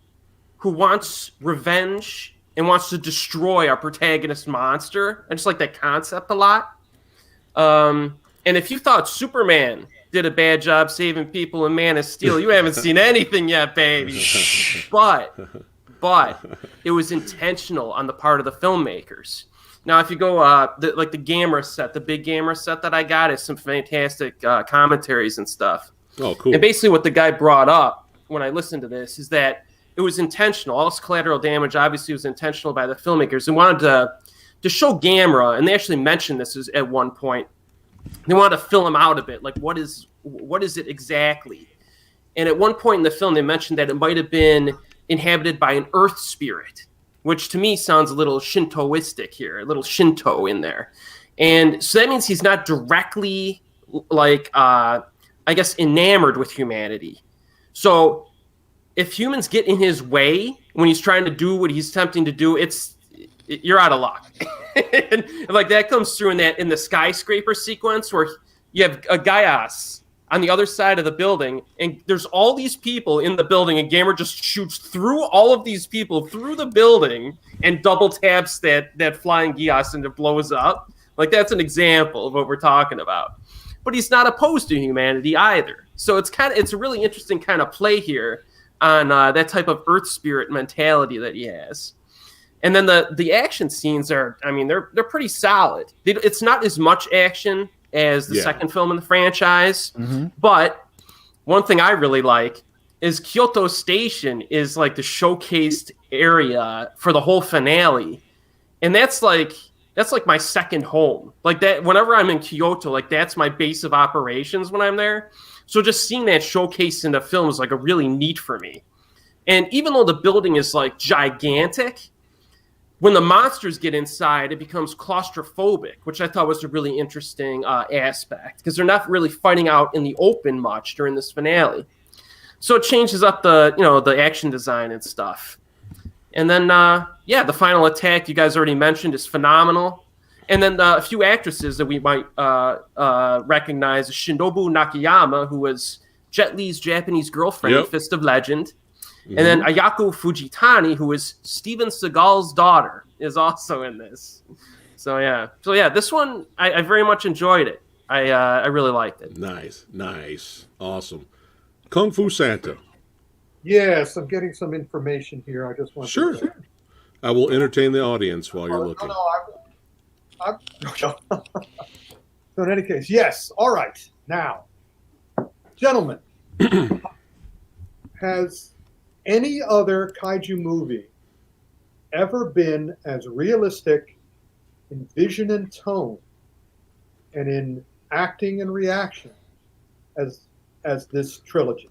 who wants revenge and wants to destroy our protagonist monster. I just like that concept a lot. And if you thought Superman did a bad job saving people in Man of Steel, you haven't seen anything yet, baby. But it was intentional on the part of the filmmakers. Now, if you go the Gamera set, the big Gamera set that I got is some fantastic commentaries and stuff. Oh, cool. And basically what the guy brought up when I listened to this is that it was intentional. All this collateral damage obviously was intentional by the filmmakers. They wanted to show Gamera, and they actually mentioned this at one point. They wanted to fill him out a bit, like what is it exactly? And at one point in the film, they mentioned that it might have been inhabited by an earth spirit, which to me sounds a little Shintoistic here, a little Shinto in there. And so that means he's not directly, enamored with humanity. So if humans get in his way when he's trying to do what he's attempting to do, you're out of luck. And like that comes through in the skyscraper sequence where you have a Gaius on the other side of the building, and there's all these people in the building, and Gamer just shoots through all of these people through the building and double taps that flying Gaius and it blows up. Like that's an example of what we're talking about. But he's not opposed to humanity either. So it's a really interesting kind of play here on that type of earth spirit mentality that he has. And then the action scenes are, I mean, they're pretty solid. It's not as much action as the second film in the franchise, but one thing I really like is Kyoto Station is like the showcased area for the whole finale, and that's like my second home. Like that, whenever I'm in Kyoto, like that's my base of operations when I'm there. So just seeing that showcased in the film is like a really neat for me. And even though the building is like gigantic, when the monsters get inside, it becomes claustrophobic, which I thought was a really interesting aspect because they're not really fighting out in the open much during this finale. So it changes up the action design and stuff. And then, the final attack you guys already mentioned is phenomenal. And then a few actresses that we might recognize: Shinobu Nakayama, who was Jet Li's Japanese girlfriend in Fist of Legend. And then Ayako Fujitani, who is Steven Seagal's daughter, is also in this. So this one I very much enjoyed it. I really liked it. Nice, awesome. Kung Fu Santa. Yes, I'm getting some information here. I just want to say. I will entertain the audience while you're looking. So in any case, yes. All right, now, gentlemen, has any other kaiju movie ever been as realistic in vision and tone and in acting and reaction as this trilogy?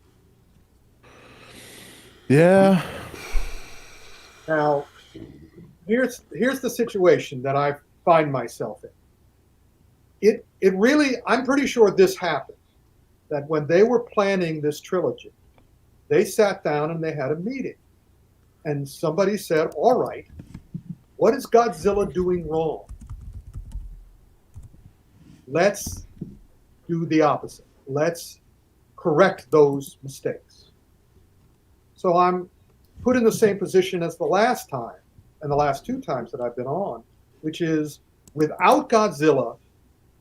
Yeah. Now, here's the situation that I find myself in. It really, I'm pretty sure this happened, that when they were planning this trilogy, they sat down and they had a meeting. And somebody said, all right, what is Godzilla doing wrong? Let's do the opposite. Let's correct those mistakes. So I'm put in the same position as the last time and the last 2 times that I've been on, which is without Godzilla,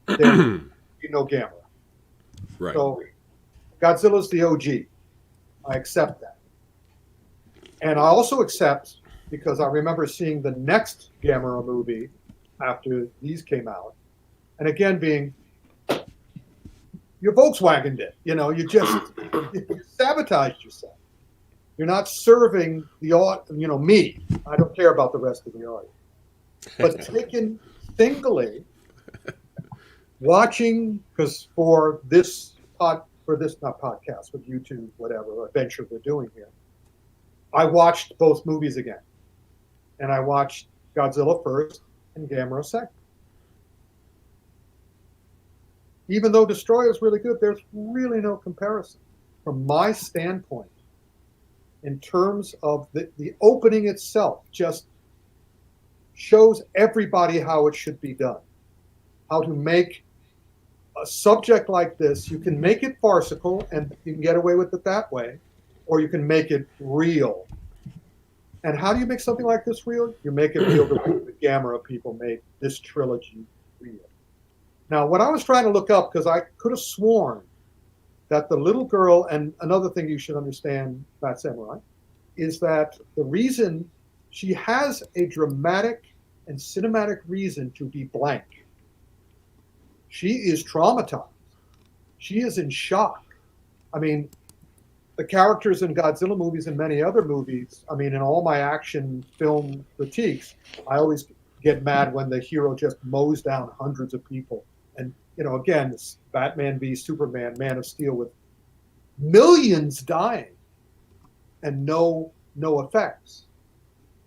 there's no Gamera. Right. So Godzilla's the OG. I accept that. And I also accept, because I remember seeing the next Gamera movie after these came out, and again being, you Volkswagened it. You just you sabotaged yourself. You're not serving the me. I don't care about the rest of the audience. But taken singly, watching, because for this not podcast, but YouTube, whatever adventure we're doing here, I watched both movies again. And I watched Godzilla first and Gamera second. Even though Destroyer is really good, there's really no comparison from my standpoint in terms of the opening itself. Just shows everybody how it should be done, how to make a subject like this. You can make it farcical and you can get away with it that way, or you can make it real. And how do you make something like this real? You make it real the way the Gamera people made this trilogy real. Now, what I was trying to look up, because I could have sworn that the little girl, and another thing you should understand, Phat Samurai, is that the reason she has a dramatic and cinematic reason to be blank. She is traumatized. She is in shock. I mean, the characters in Godzilla movies and many other movies, I mean, in all my action film critiques, I always get mad when the hero just mows down hundreds of people. And, again, it's Batman v Superman, Man of Steel, with millions dying and no effects.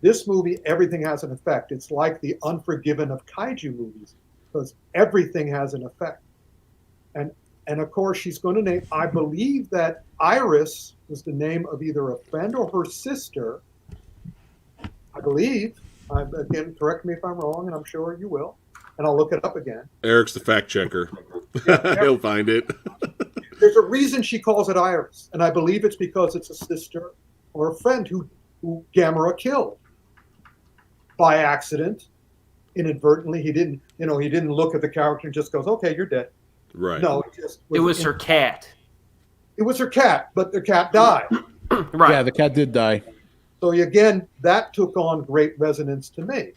This movie, everything has an effect. It's like the Unforgiven of kaiju movies, because everything has an effect. And of course, she's going to name, I believe that Iris was the name of either a friend or her sister. I believe. Again, correct me if I'm wrong, and I'm sure you will. And I'll look it up again. Eric's the fact checker. He'll find it. There's a reason she calls it Iris, and I believe it's because it's a sister or a friend who Gamera killed by accident, inadvertently. He didn't look at the character and just goes, "Okay, you're dead." Right. No, it was her cat. It was her cat, but the cat died. Right. Yeah, the cat did die. So again, that took on great resonance to me.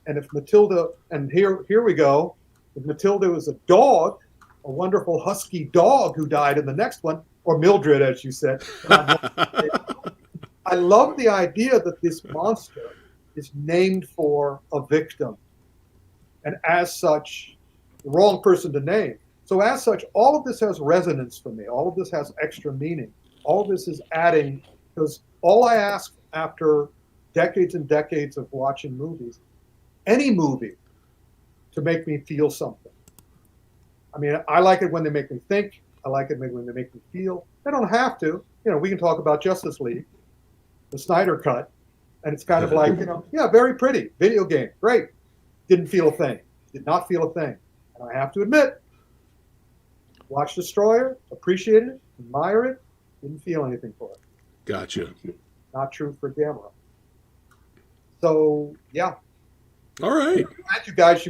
And if Matilda, and here we go, if Matilda was a dog, a wonderful husky dog who died in the next one, or Mildred, as you said, I love the idea that this monster is named for a victim. And as such, the wrong person to name. So as such, all of this has resonance for me. All of this has extra meaning. All of this is adding, because all I ask after decades and decades of watching movies, any movie, to make me feel something. I mean, I like it when they make me think. I like it when they make me feel. They don't have to. We can talk about Justice League, the Snyder Cut, and it's kind of like, very pretty. Video game, great. Didn't feel a thing. Did not feel a thing. And I have to admit, watch Destroyer, appreciated it, admire it, didn't feel anything for it. Gotcha. Not true for Gamera. So, yeah. All right. Thank you guys.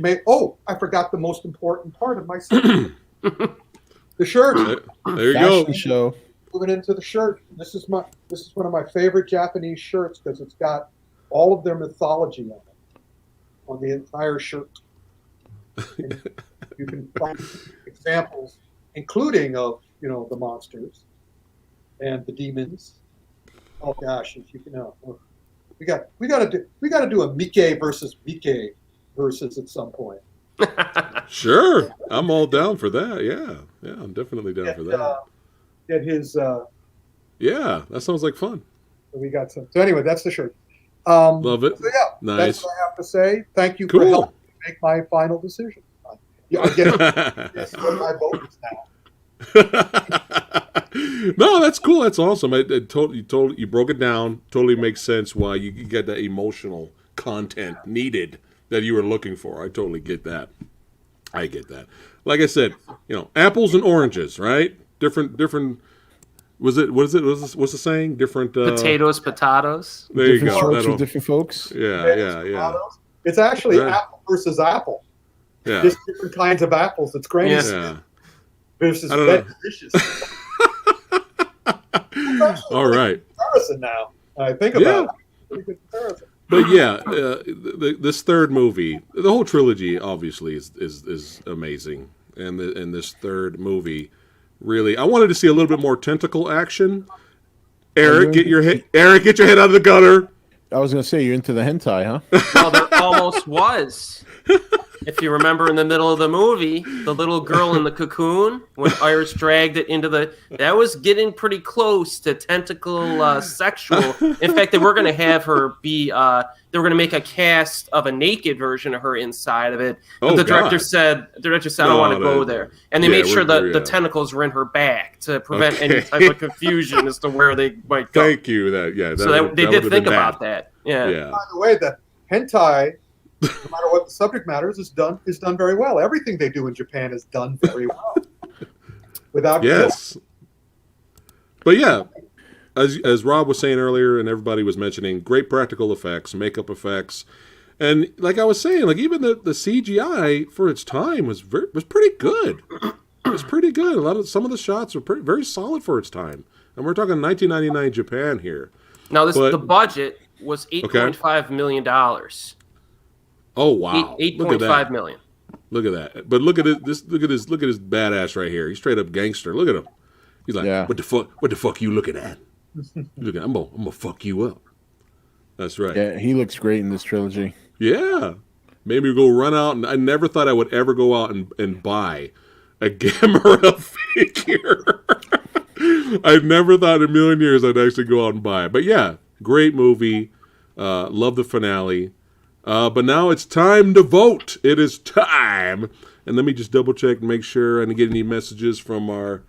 I forgot the most important part of my segment. The shirt. There you go. Fashion show. Moving into the shirt. This is one of my favorite Japanese shirts because it's got all of their mythology on it, on the entire shirt. And you can find examples, including of the monsters and the demons. Oh gosh, if you can we got to do a Mickey versus Mickey versus at some point. Sure, I'm all down for that. Yeah, I'm definitely down for that. Get his. Yeah, that sounds like fun. We got some. So anyway, that's the shirt. Love it. So yeah, Nice. That's what I have to say. Thank you Cool. for helping me make my final decision. I guess what my vote is now. No, that's cool. That's awesome. You broke it down. Totally makes sense why you get that emotional content needed that you were looking for. I totally get that. I get that. Like I said, apples and oranges, right? Different. What's the saying? Different Potatoes. There you Different go. strokes with different folks. Yeah. It's actually Right. apple versus apple. Yeah. Just different kinds of apples. It's crazy. Yeah. Versus I don't red know. delicious. All right. Comparison now. I think about it. Pretty good comparison. But yeah, this third movie, the whole trilogy, obviously is amazing, and this third movie, really, I wanted to see a little bit more tentacle action. Eric, get your head out of the gutter. I was going to say, you're into the hentai, huh? Well, there almost was. If you remember in the middle of the movie, the little girl in the cocoon, when Iris dragged it into that was getting pretty close to tentacle sexual. In fact, they were going to have her be, they were going to make a cast of a naked version of her inside of it. But the director said, I don't want to go there. And they made sure that the tentacles were in her back to prevent any type of confusion as to where they might go. Thank you. So they did think about that. Yeah. By the way, the hentai, no matter what the subject matter is done very well. Everything they do in Japan is done very well. Without yes. But yeah, as Rob was saying earlier and everybody was mentioning, great practical effects, makeup effects. And like I was saying, like even the CGI for its time was pretty good. It was pretty good. Some of the shots were very solid for its time. And we're talking 1999 Japan here. Now the budget was $8.5 million. Oh wow! $8.5 million. Look at that! But look at it. Look at his badass right here. He's straight up gangster. Look at him. He's like, what the fuck? What the fuck you looking at? I'm gonna fuck you up. That's right. Yeah, he looks great in this trilogy. Yeah, maybe go run out. And I never thought I would ever go out and buy a Gamera figure. I never thought in a million years I'd actually go out and buy it. But yeah, great movie. Love the finale. But now it's time to vote. It is time. And let me just double check and make sure I didn't get any messages from our...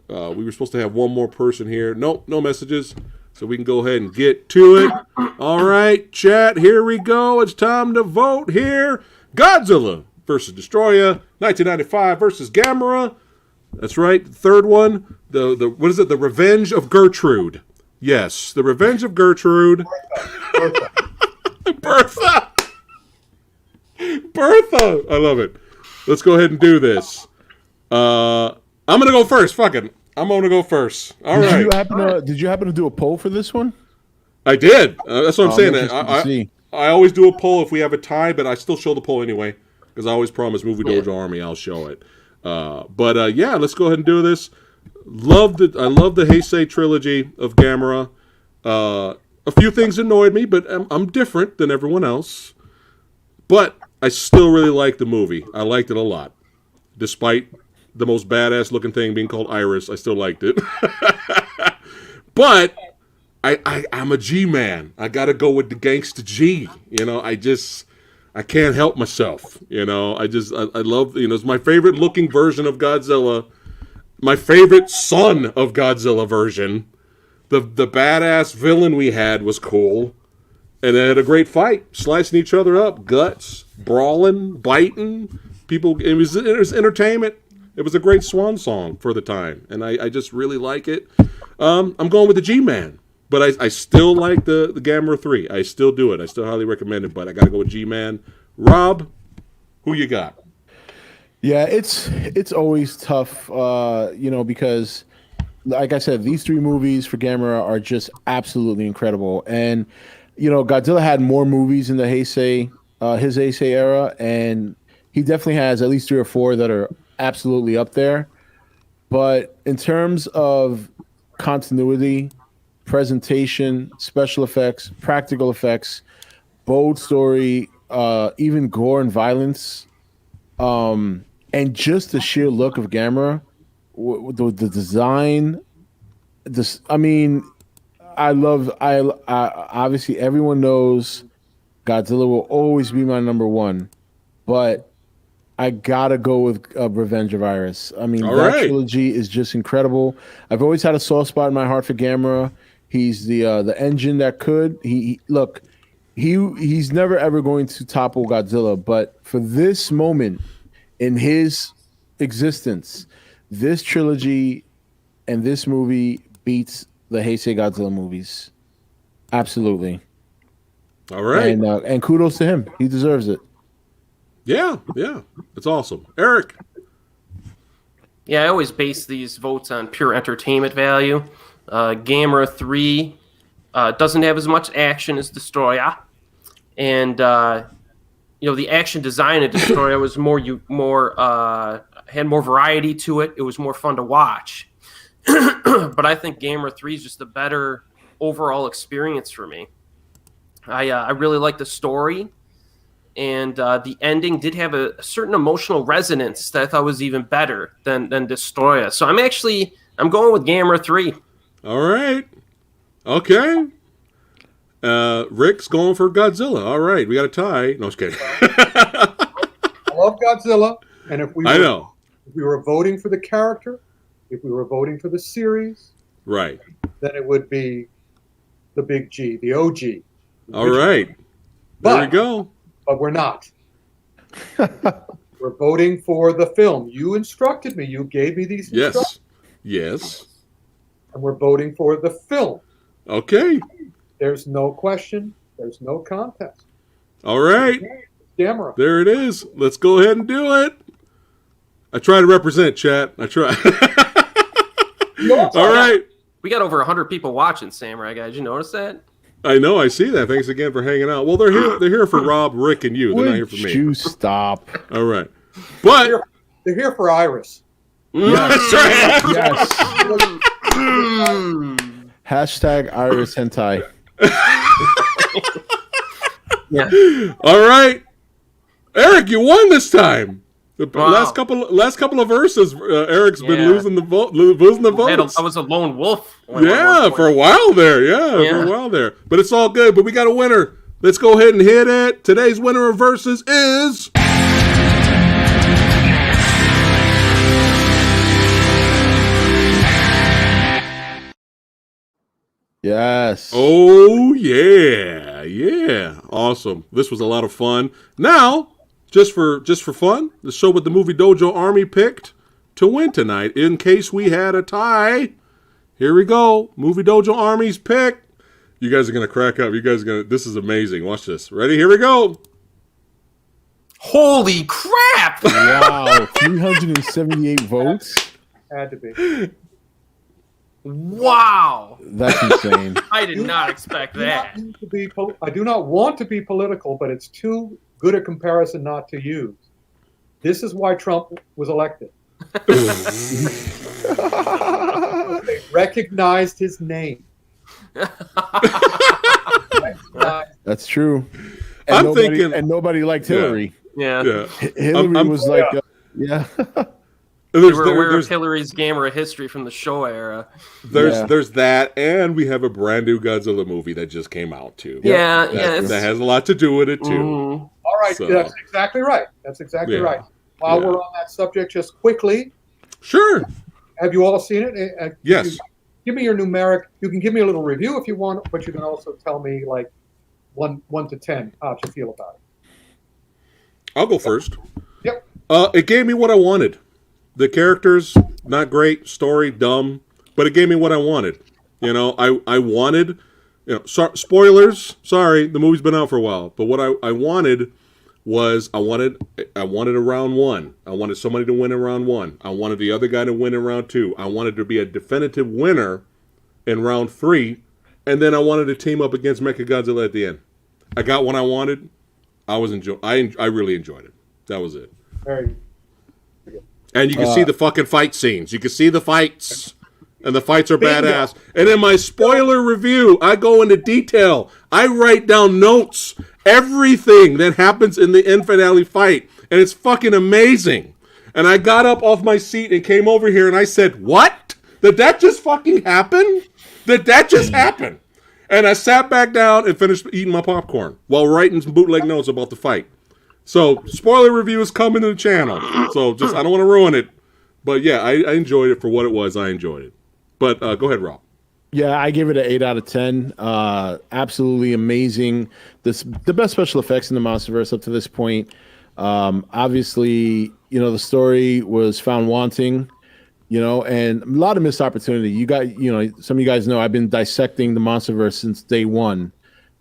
we were supposed to have one more person here. Nope, no messages. So we can go ahead and get to it. All right, chat, here we go. It's time to vote here. Godzilla versus Destoroyah. 1995 versus Gamera. That's right. The third one. What is it? The Revenge of Gertrude. Yes, The Revenge of Gertrude. Bertha. Bertha! I love it. Let's go ahead and do this. I'm going to go first. Fuck it. I'm going to go first. All right. Did you happen to do a poll for this one? I did. That's what I'm saying. I always do a poll if we have a tie, but I still show the poll anyway because I always promise Movie Dojo Army I'll show it. But yeah, let's go ahead and do this. I love the Heisei trilogy of Gamera. A few things annoyed me, but I'm different than everyone else. But I still really like the movie. I liked it a lot. Despite the most badass looking thing being called Iris, I still liked it. But I'm a G-man. I got to go with the gangsta G. I can't help myself. I love, it's my favorite looking version of Godzilla. My favorite son of Godzilla version. The badass villain we had was cool. And they had a great fight, slicing each other up, guts, brawling, biting. People, it was entertainment. It was a great swan song for the time, and I just really like it. I'm going with the G-Man, but I still like the Gamera 3. I still do it. I still highly recommend it, but I got to go with G-Man. Rob, who you got? Yeah, it's always tough, because, like I said, these three movies for Gamera are just absolutely incredible, and Godzilla had more movies in the his Heisei era, and he definitely has at least 3 or 4 that are absolutely up there. But in terms of continuity, presentation, special effects, practical effects, bold story, even gore and violence, and just the sheer look of Gamera, the design, I obviously everyone knows Godzilla will always be my number one, but I gotta go with Revenge of Iris. Trilogy is just incredible. I've always had a soft spot in my heart for Gamera. He's the engine that could. He's never ever going to topple Godzilla, but for this moment in his existence, this trilogy and this movie beats the Heisei Godzilla movies. Absolutely. All right. And kudos to him. He deserves it. Yeah. It's awesome. Eric. Yeah, I always base these votes on pure entertainment value. Gamera 3 doesn't have as much action as Destoroyah. And, the action design of Destoroyah was had more variety to it. It was more fun to watch. But I think Gamera 3 is just a better overall experience for me. I really like the story, and the ending did have a certain emotional resonance that I thought was even better than Destoroyah. So I'm going with Gamera 3. All right. Okay. Rick's going for Godzilla. All right, we got a tie. No, I was kidding. I love Godzilla, and if we were voting for the character, if we were voting for the series, Right. then it would be the big G, the OG. All right. There we go. But we're not. We're voting for the film. You instructed me. You gave me these instructions. Yes. And we're voting for the film. Okay. There's no question. There's no contest. All right. Gamera. There it is. Let's go ahead and do it. I try to represent, chat. I try. All right. We got over 100 people watching, Samurai Guy. Did you notice that? I know. I see that. Thanks again for hanging out. Well, they're here. They're here for Rob, Rick, and you. They're not here for me. Would you stop? All right. But they're here for Iris. That's right. Yes. Hashtag Iris Hentai. Yeah. All right, Eric, you won this time. The Wow. last couple of verses, Eric's been losing the votes. I was a lone wolf. Yeah, for a while there. Yeah, for a while there. But it's all good. But we got a winner. Let's go ahead and hit it. Today's winner of verses is. Yes. Oh, yeah. Yeah. Awesome. This was a lot of fun. Now, just for fun, let's show what the Movie Dojo Army picked to win tonight in case we had a tie. Here we go. Movie Dojo Army's pick. You guys are going to crack up. This is amazing. Watch this. Ready? Here we go. Holy crap! Wow. 378 votes. Had to be. Wow. That's insane. I did not expect that. I do not want to be political, but it's too good a comparison not to use. This is why Trump was elected. They recognized his name. That's true. And nobody liked Hillary. Yeah. Hillary was like, yeah. We were aware of Hillary's Gamera history from the show era. There's that, and we have a brand new Godzilla movie that just came out too. Yeah, that has a lot to do with it too. Mm-hmm. All right, that's exactly right. That's exactly right. While we're on that subject, just quickly. Sure. Have you all seen it? Yes. Give me your numeric. You can give me a little review if you want, but you can also tell me like 1 to 10 how you feel about it. I'll go first. Yep. It gave me what I wanted. The characters, not great. Story, dumb. But it gave me what I wanted. You know, I wanted... spoilers. Sorry, the movie's been out for a while. But what I wanted was... I wanted a round one. I wanted somebody to win in round one. I wanted the other guy to win in round two. I wanted to be a definitive winner in round three. And then I wanted to team up against Mechagodzilla at the end. I got what I wanted. I really enjoyed it. That was it. Very. And you can see the fucking fight scenes. You can see the fights. And the fights are badass. And in my spoiler review, I go into detail. I write down notes. Everything that happens in the end finale fight. And it's fucking amazing. And I got up off my seat and came over here and I said, what? Did that just fucking happen? Did that just happen? And I sat back down and finished eating my popcorn while writing some bootleg notes about the fight. So, spoiler review is coming to the channel. So, I don't want to ruin it. But yeah, I enjoyed it for what it was. I enjoyed it. But go ahead, Rob. Yeah, I give it an 8 out of 10. Absolutely amazing. The best special effects in the MonsterVerse up to this point. Obviously, the story was found wanting, and a lot of missed opportunity. Some of you guys know I've been dissecting the MonsterVerse since day one.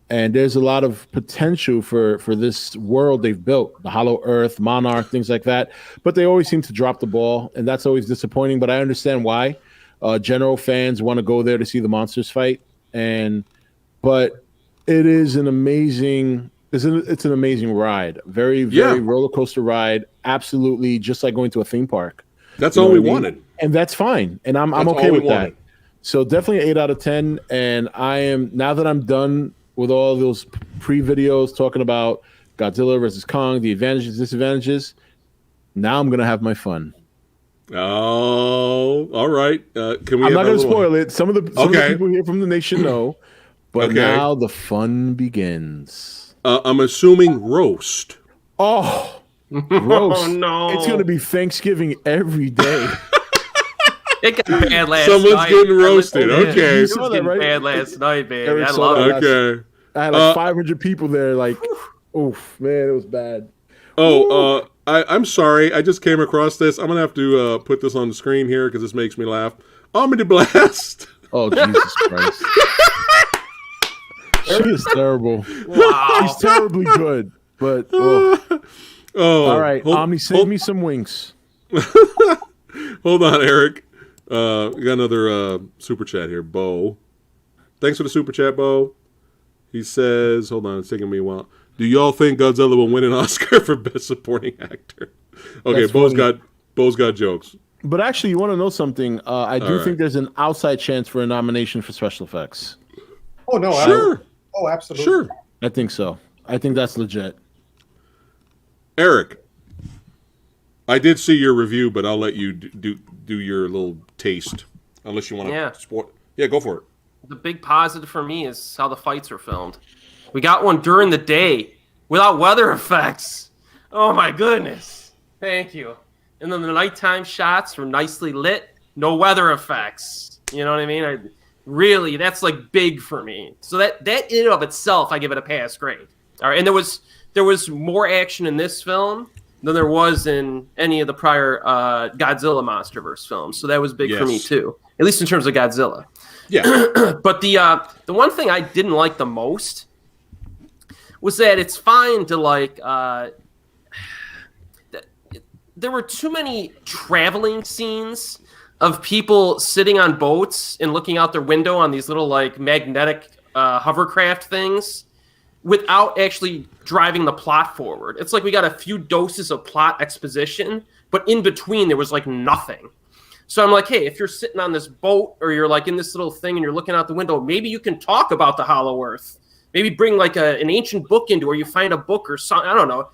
And there's a lot of potential for this world they've built, the Hollow Earth, Monarch, things like that. But they always seem to drop the ball, and that's always disappointing. But I understand why. General fans want to go there to see the monsters fight, but it is an amazing. It's an amazing ride, very roller coaster ride. Absolutely, just like going to a theme park. That's all we wanted, and that's fine. And I'm okay with that. So definitely 8 out of 10. And I am now that I'm done with all those pre-videos talking about Godzilla versus Kong, the advantages, disadvantages. Now I'm gonna have my fun. Oh, all right. Can we? I'm have not a gonna little... spoil it. Some of the people here from the nation know, but Okay. now the fun begins. I'm assuming roast. Oh, Oh roast! no! It's gonna be Thanksgiving every day. It got bad last Someone's night. getting roasted. Man, Okay. It was saw that, getting right? bad last night, baby. Eric I saw love that it. Okay. I had like 500 people there. Like, oof, man, it was bad. Oh, I'm sorry. I just came across this. I'm gonna have to put this on the screen here because this makes me laugh. Omni Blast. Oh, Jesus Christ. She is terrible. Wow. She's terribly good. But, Oh, all right, Omni, save me some winks. Hold on, Eric. We got another super chat here. Bo. Thanks for the super chat, Bo. He says, hold on, it's taking me a while. Do y'all think Godzilla will win an Oscar for Best Supporting Actor? Okay, That's Bo's funny. got jokes. But actually, you want to know something? I do think there's an outside chance for a nomination for special effects. Oh no, Sure. absolutely. Sure. I think so. I think that's legit. Eric, I did see your review, but I'll let you do your little taste. Unless you want to Yeah. sport. Yeah, go for it. The big positive for me is how the fights are filmed. We got one during the day without weather effects. Oh my goodness. Thank you. And then the nighttime shots were nicely lit, no weather effects. You know what I mean? Really, that's like big for me. So that in and of itself, I give it a pass grade. All right, and there was more action in this film than there was in any of the prior Godzilla MonsterVerse films. So that was big for me too, at least in terms of Godzilla. Yeah. But the one thing I didn't like the most was that it's fine to like. There were too many traveling scenes of people sitting on boats and looking out their window on these little like magnetic hovercraft things without actually driving the plot forward. It's like we got a few doses of plot exposition, but in between there was like nothing. So I'm like, hey, if you're sitting on this boat or you're like in this little thing and you're looking out the window, maybe you can talk about the Hollow Earth. Maybe bring like an ancient book into, or you find a book or something. I don't know.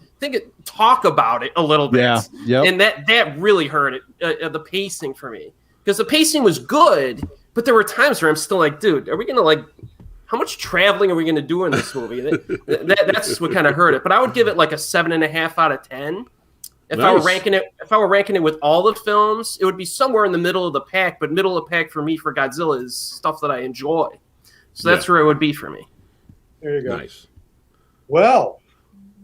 Talk about it a little bit. Yeah. Yep. And that really hurt it, the pacing for me. Because the pacing was good, but there were times where I'm still like, dude, are we going to like, how much traveling are we going to do in this movie? That's what kind of hurt it. But I would give it like a 7.5 out of 10. If I were ranking it with all the films, it would be somewhere in the middle of the pack. But middle of the pack for me for Godzilla is stuff that I enjoy. So that's where it would be for me. There you go. Nice. Well,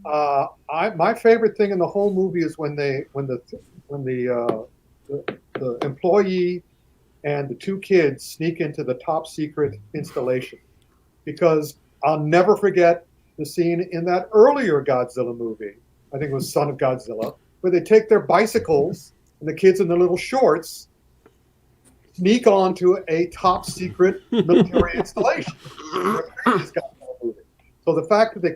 my favorite thing in the whole movie is when the employee and the two kids sneak into the top secret installation, because I'll never forget the scene in that earlier Godzilla movie. I think it was Son of Godzilla, where they take their bicycles and the kids in the little shorts sneak onto a top secret military installation. So the fact that they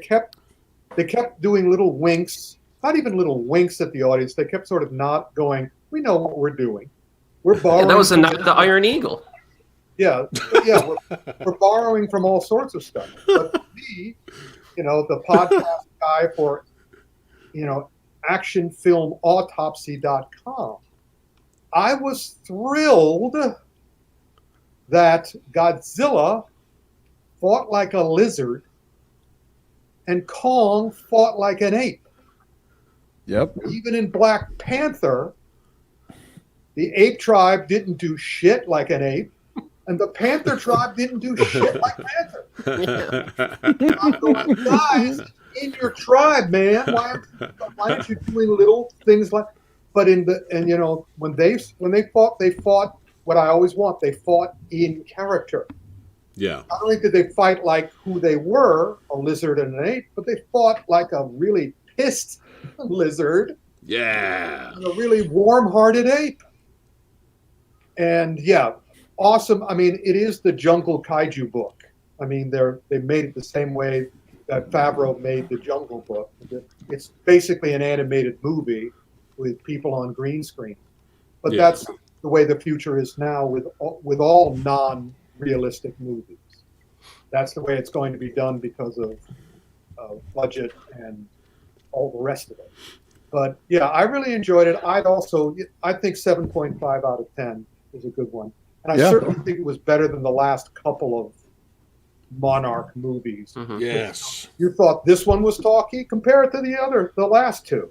kept doing little winks, not even little winks at the audience, they kept sort of not going, we know what we're doing. We're borrowing. That was the Iron Eagle. Yeah, we're borrowing from all sorts of stuff. But for me, the podcast guy for, actionfilmautopsy.com, I was thrilled that Godzilla fought like a lizard and Kong fought like an ape. Yep. Even in Black Panther, the ape tribe didn't do shit like an ape, and the Panther tribe didn't do shit like Panther. I'm going, guys, in your tribe, man. Why aren't you doing little things like? But when they fought what I always want. They fought in character. Yeah. Not only did they fight like who they were, a lizard and an ape, but they fought like a really pissed lizard. Yeah. And a really warm-hearted ape. And yeah, awesome. I mean, it is the Jungle Kaiju book. I mean, they made it the same way that Favreau made the Jungle Book. It's basically an animated movie with people on green screen. But that's the way the future is now with all non-realistic movies. That's the way it's going to be done because of budget and all the rest of it. But yeah, I really enjoyed it. I think 7.5 out of 10 is a good one. And I certainly think it was better than the last couple of Monarch movies. Yes. You thought this one was talky? Compare it to the last two.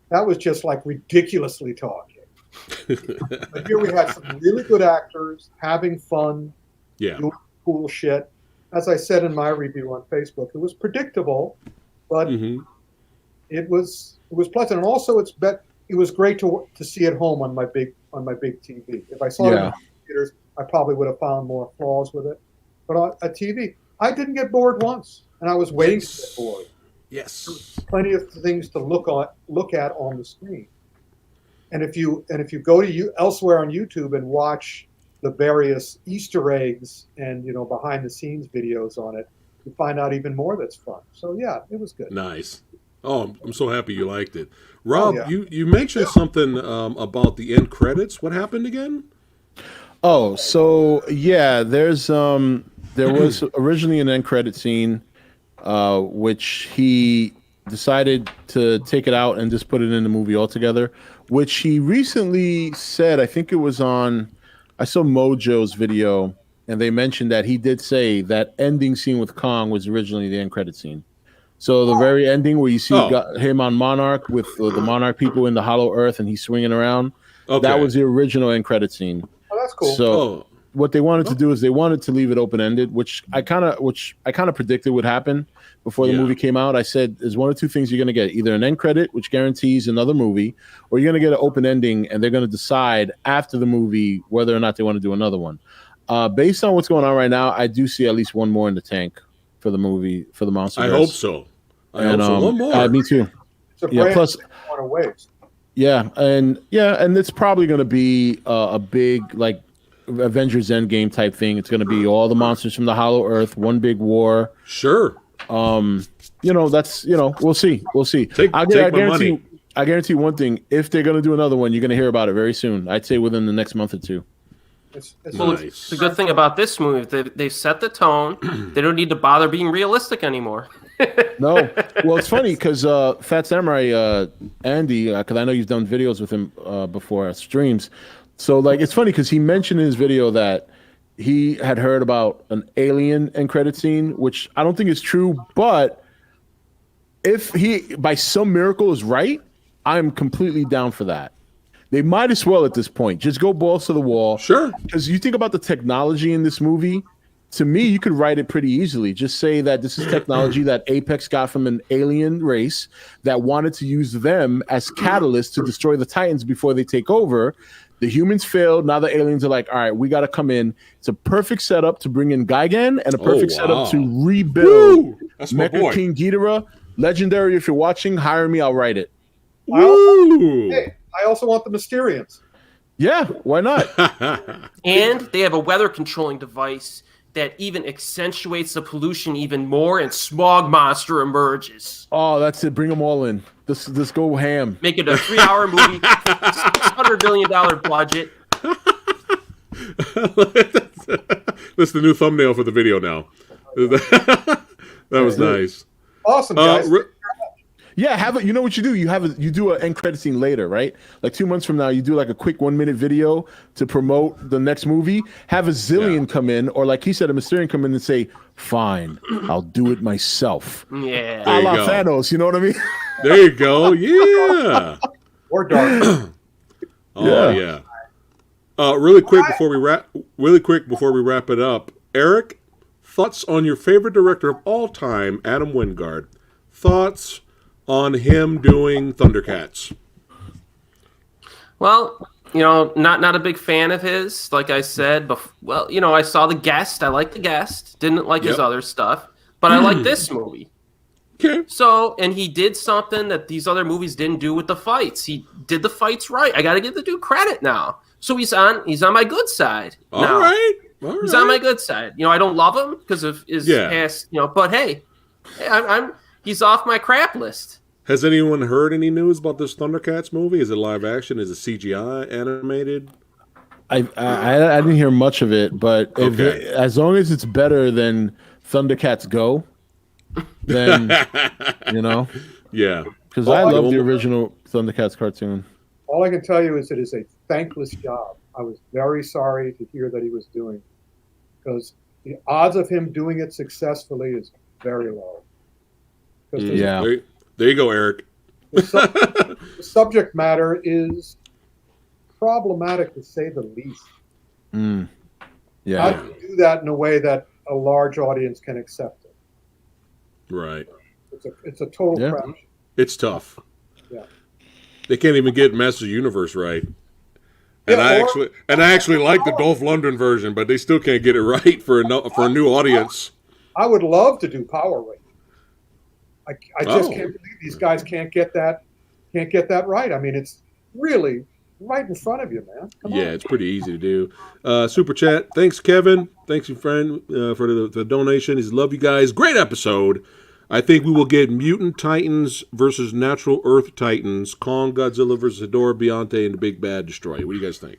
That was just like ridiculously talky. But here we had some really good actors having fun, doing cool shit. As I said in my review on Facebook, it was predictable, but it was pleasant. And also, it was great to see at home on my big TV. If I saw it in the theaters, I probably would have found more flaws with it. But on a TV, I didn't get bored once, and I was waiting to get bored. Yes. There was plenty of things to look at on the screen. And if you go to elsewhere on YouTube and watch the various Easter eggs and behind the scenes videos on it, you find out even more that's fun. So yeah, it was good. Nice. Oh, I'm so happy you liked it, Rob. You mentioned something about the end credits. What happened again? Oh, so yeah, there was originally an end credit scene, which he decided to take it out and just put it in the movie altogether, which he recently said, I think it was I saw Mojo's video, and they mentioned that he did say that ending scene with Kong was originally the end credit scene. So the very ending where you see him on Monarch with the Monarch people in the Hollow Earth and he's swinging around, that was the original end credit scene. Oh, that's cool. So what they wanted to do is they wanted to leave it open-ended, which I kind of predicted would happen before the movie came out. I said there's one or two things you're going to get: either an end credit, which guarantees another movie, or you're going to get an open ending, and they're going to decide after the movie whether or not they want to do another one. Based on what's going on right now, I do see at least one more in the tank for the movie, for the Monsterverse. I hope so. One more. Me too. Plus, and it's probably going to be a big like Avengers Endgame type thing. It's going to be all the monsters from the Hollow Earth, one big war. Sure. That's we'll see. Take my money. I guarantee one thing: if they're going to do another one, you're going to hear about it very soon. I'd say within the next month or two. It's the good thing about this movie, they set the tone. They don't need to bother being realistic anymore. No. Well, it's funny because Phat Samurai Andy, because I know you've done videos with him before streams. So like, it's funny because he mentioned in his video that he had heard about an alien end credit scene, which I don't think is true. But if he, by some miracle, is right, I'm completely down for that. They might as well at this point just go balls to the wall. Sure. Because you think about the technology in this movie. To me, you could write it pretty easily. Just say that this is technology that Apex got from an alien race that wanted to use them as catalysts to destroy the Titans before they take over. The humans failed. Now the aliens are like, all right, we got to come in. It's a perfect setup to bring in Gigan and a perfect setup to rebuild Mecha King Ghidorah. Legendary, if you're watching, hire me. I'll write it. I also want the Mysterians. Yeah, why not? And they have a weather controlling device that even accentuates the pollution even more, and Smog Monster emerges. Oh, that's it. Bring them all in. This go ham. Make it a 3-hour movie, $600 million budget. That's the new thumbnail for the video now. That was nice. Awesome, guys. Yeah, have it. You know what you do? You do an end credit scene later, right? Like 2 months from now, you do like a quick 1-minute video to promote the next movie. Have a zillion come in, or like he said, a Mysterian come in and say, "Fine, I'll do it myself." Yeah, a la Thanos. You know what I mean? There you go. Yeah. Or dark. Yeah. Really quick before we wrap it up, Eric, thoughts on your favorite director of all time, Adam Wingard? Thoughts on him doing Thundercats? Well, not a big fan of his. Like I said, I saw The Guest. I like The Guest. Didn't like his other stuff, but I like this movie. Okay. So, and he did something that these other movies didn't do with the fights. He did the fights right. I got to give the dude credit now. So he's on my good side. All right. He's on my good side. I don't love him because of his past. But hey, he's off my crap list. Has anyone heard any news about this Thundercats movie? Is it live action? Is it CGI animated? I didn't hear much of it, but as long as it's better than Thundercats Go, then Yeah. Because Oh, I I love know. the original Thundercats cartoon. All I can tell you is it is a thankless job. I was very sorry to hear that he was doing it, because the odds of him doing it successfully is very low. Because Yeah. There you go, Eric. the subject matter is problematic, to say the least. Mm. How Yeah. do you do that in a way that a large audience can accept it? Right. It's a total Yeah. crap. It's tough. Yeah. They can't even get Masters of the Universe right. And Yeah, I actually like the Dolph Lundgren version, but they still can't get it right for a new audience. I would love to do Power Rangers. I just Oh. can't believe these guys can't get that right. I mean, it's really right in front of you, man. Come Yeah, on. it's pretty easy to do. Super chat. Thanks, Kevin. Thanks, your friend, for the donation. He's love you guys. Great episode. I think we will get Mutant Titans versus Natural Earth Titans, Kong, Godzilla versus Hedorah, Beyonce, and the Big Bad Destroyer. What do you guys think?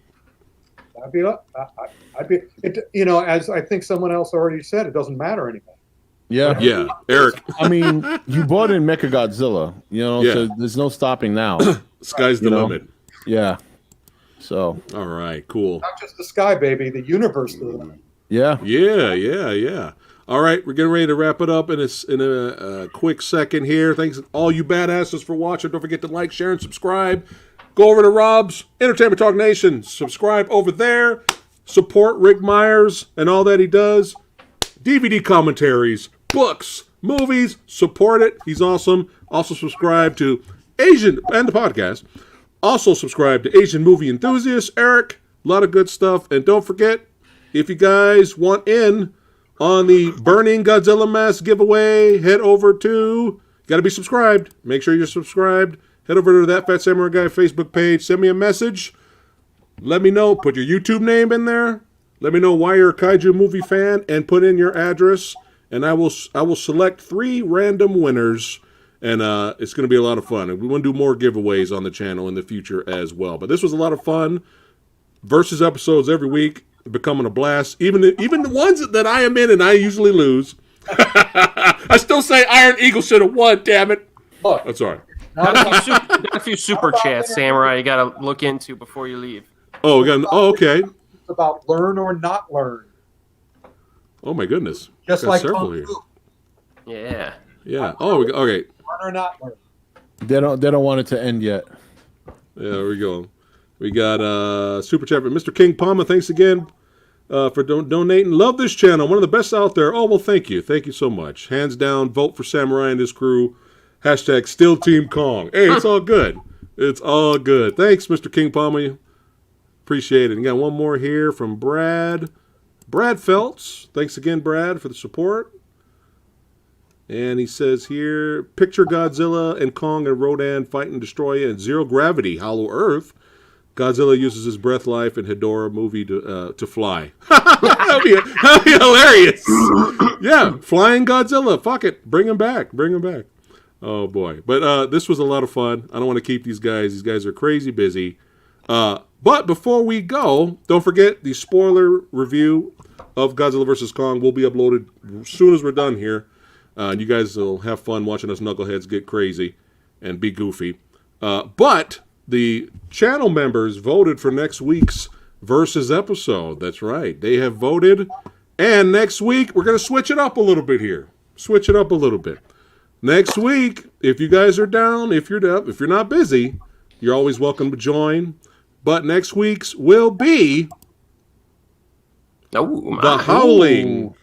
As I think someone else already said, it doesn't matter anymore. Yeah. Yeah, Eric. I mean, you bought in Mecha Godzilla, Yeah. so there's no stopping now. Sky's the You know? limit. Yeah. So, All right, cool. Not just the sky, baby, the universe. yeah. Yeah. All right, we're getting ready to wrap it up in a quick second here. Thanks all you badasses for watching. Don't forget to like, share, and subscribe. Go over to Rob's Entertainment Talk Nation. Subscribe over there. Support Rick Myers and all that he does. DVD commentaries, books, movies. Support it. He's awesome. Also subscribe to Asian and the podcast. Also subscribe to Asian Movie Enthusiast Eric. A lot of good stuff. And don't forget, if you guys want in on the Burning Godzilla Mask giveaway, head over to, got to be subscribed. Make sure you're subscribed. Head over to that Phat Samurai Guy Facebook page. Send me a message. Let me know. Put your YouTube name in there. Let me know why you're a kaiju movie fan, and put in your address. And I will select 3 random winners, and it's going to be a lot of fun. And we want to do more giveaways on the channel in the future as well. But this was a lot of fun. Versus episodes every week, becoming a blast. Even the ones that I am in and I usually lose. I still say Iron Eagle should have won. Damn it! Look, That's all right. Got a few super chats, Samurai. You got to look into before you leave. Oh, okay. it's about learn or not learn. Oh my goodness. Just Got like several Kung here. Fu. Yeah. Yeah. Oh, okay. Learn or not learn. They don't want it to end yet. Yeah, there we go. We got super chat from Mr. King Palma. Thanks again for donating. Love this channel. One of the best out there. Oh, well, thank you. Thank you so much. Hands down, vote for Samurai and his crew. Hashtag still Team Kong. Hey, it's all good. It's all good. Thanks, Mr. King Palma. Appreciate it. And got one more here from Brad. Brad Feltz. Thanks again, Brad, for the support. And he says here, picture Godzilla and Kong and Rodan fighting Destoroyah in zero gravity, Hollow Earth. Godzilla uses his breath life in Hedorah movie to fly. That'd be hilarious. Yeah, flying Godzilla. Fuck it. Bring him back. Oh, boy. But this was a lot of fun. I don't want to keep these guys. These guys are crazy busy. But before we go, don't forget the spoiler review of Godzilla vs. Kong will be uploaded as soon as we're done here. And you guys will have fun watching us knuckleheads get crazy and be goofy. But the channel members voted for next week's Versus episode. That's right. They have voted. And next week, we're going to switch it up a little bit here. Next week, if you guys are down, if you're not busy, you're always welcome to join. But next week's will be The Howling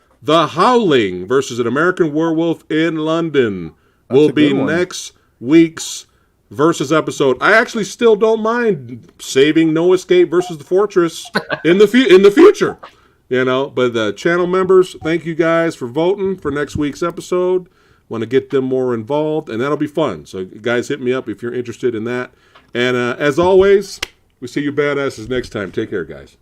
versus an American Werewolf in London will be next week's Versus episode. I actually still don't mind saving No Escape versus the Fortress in the future. But the channel members, thank you guys for voting for next week's episode. Want to get them more involved, and that'll be fun. So guys, hit me up if you're interested in that. And as always, we see you badasses next time. Take care, guys.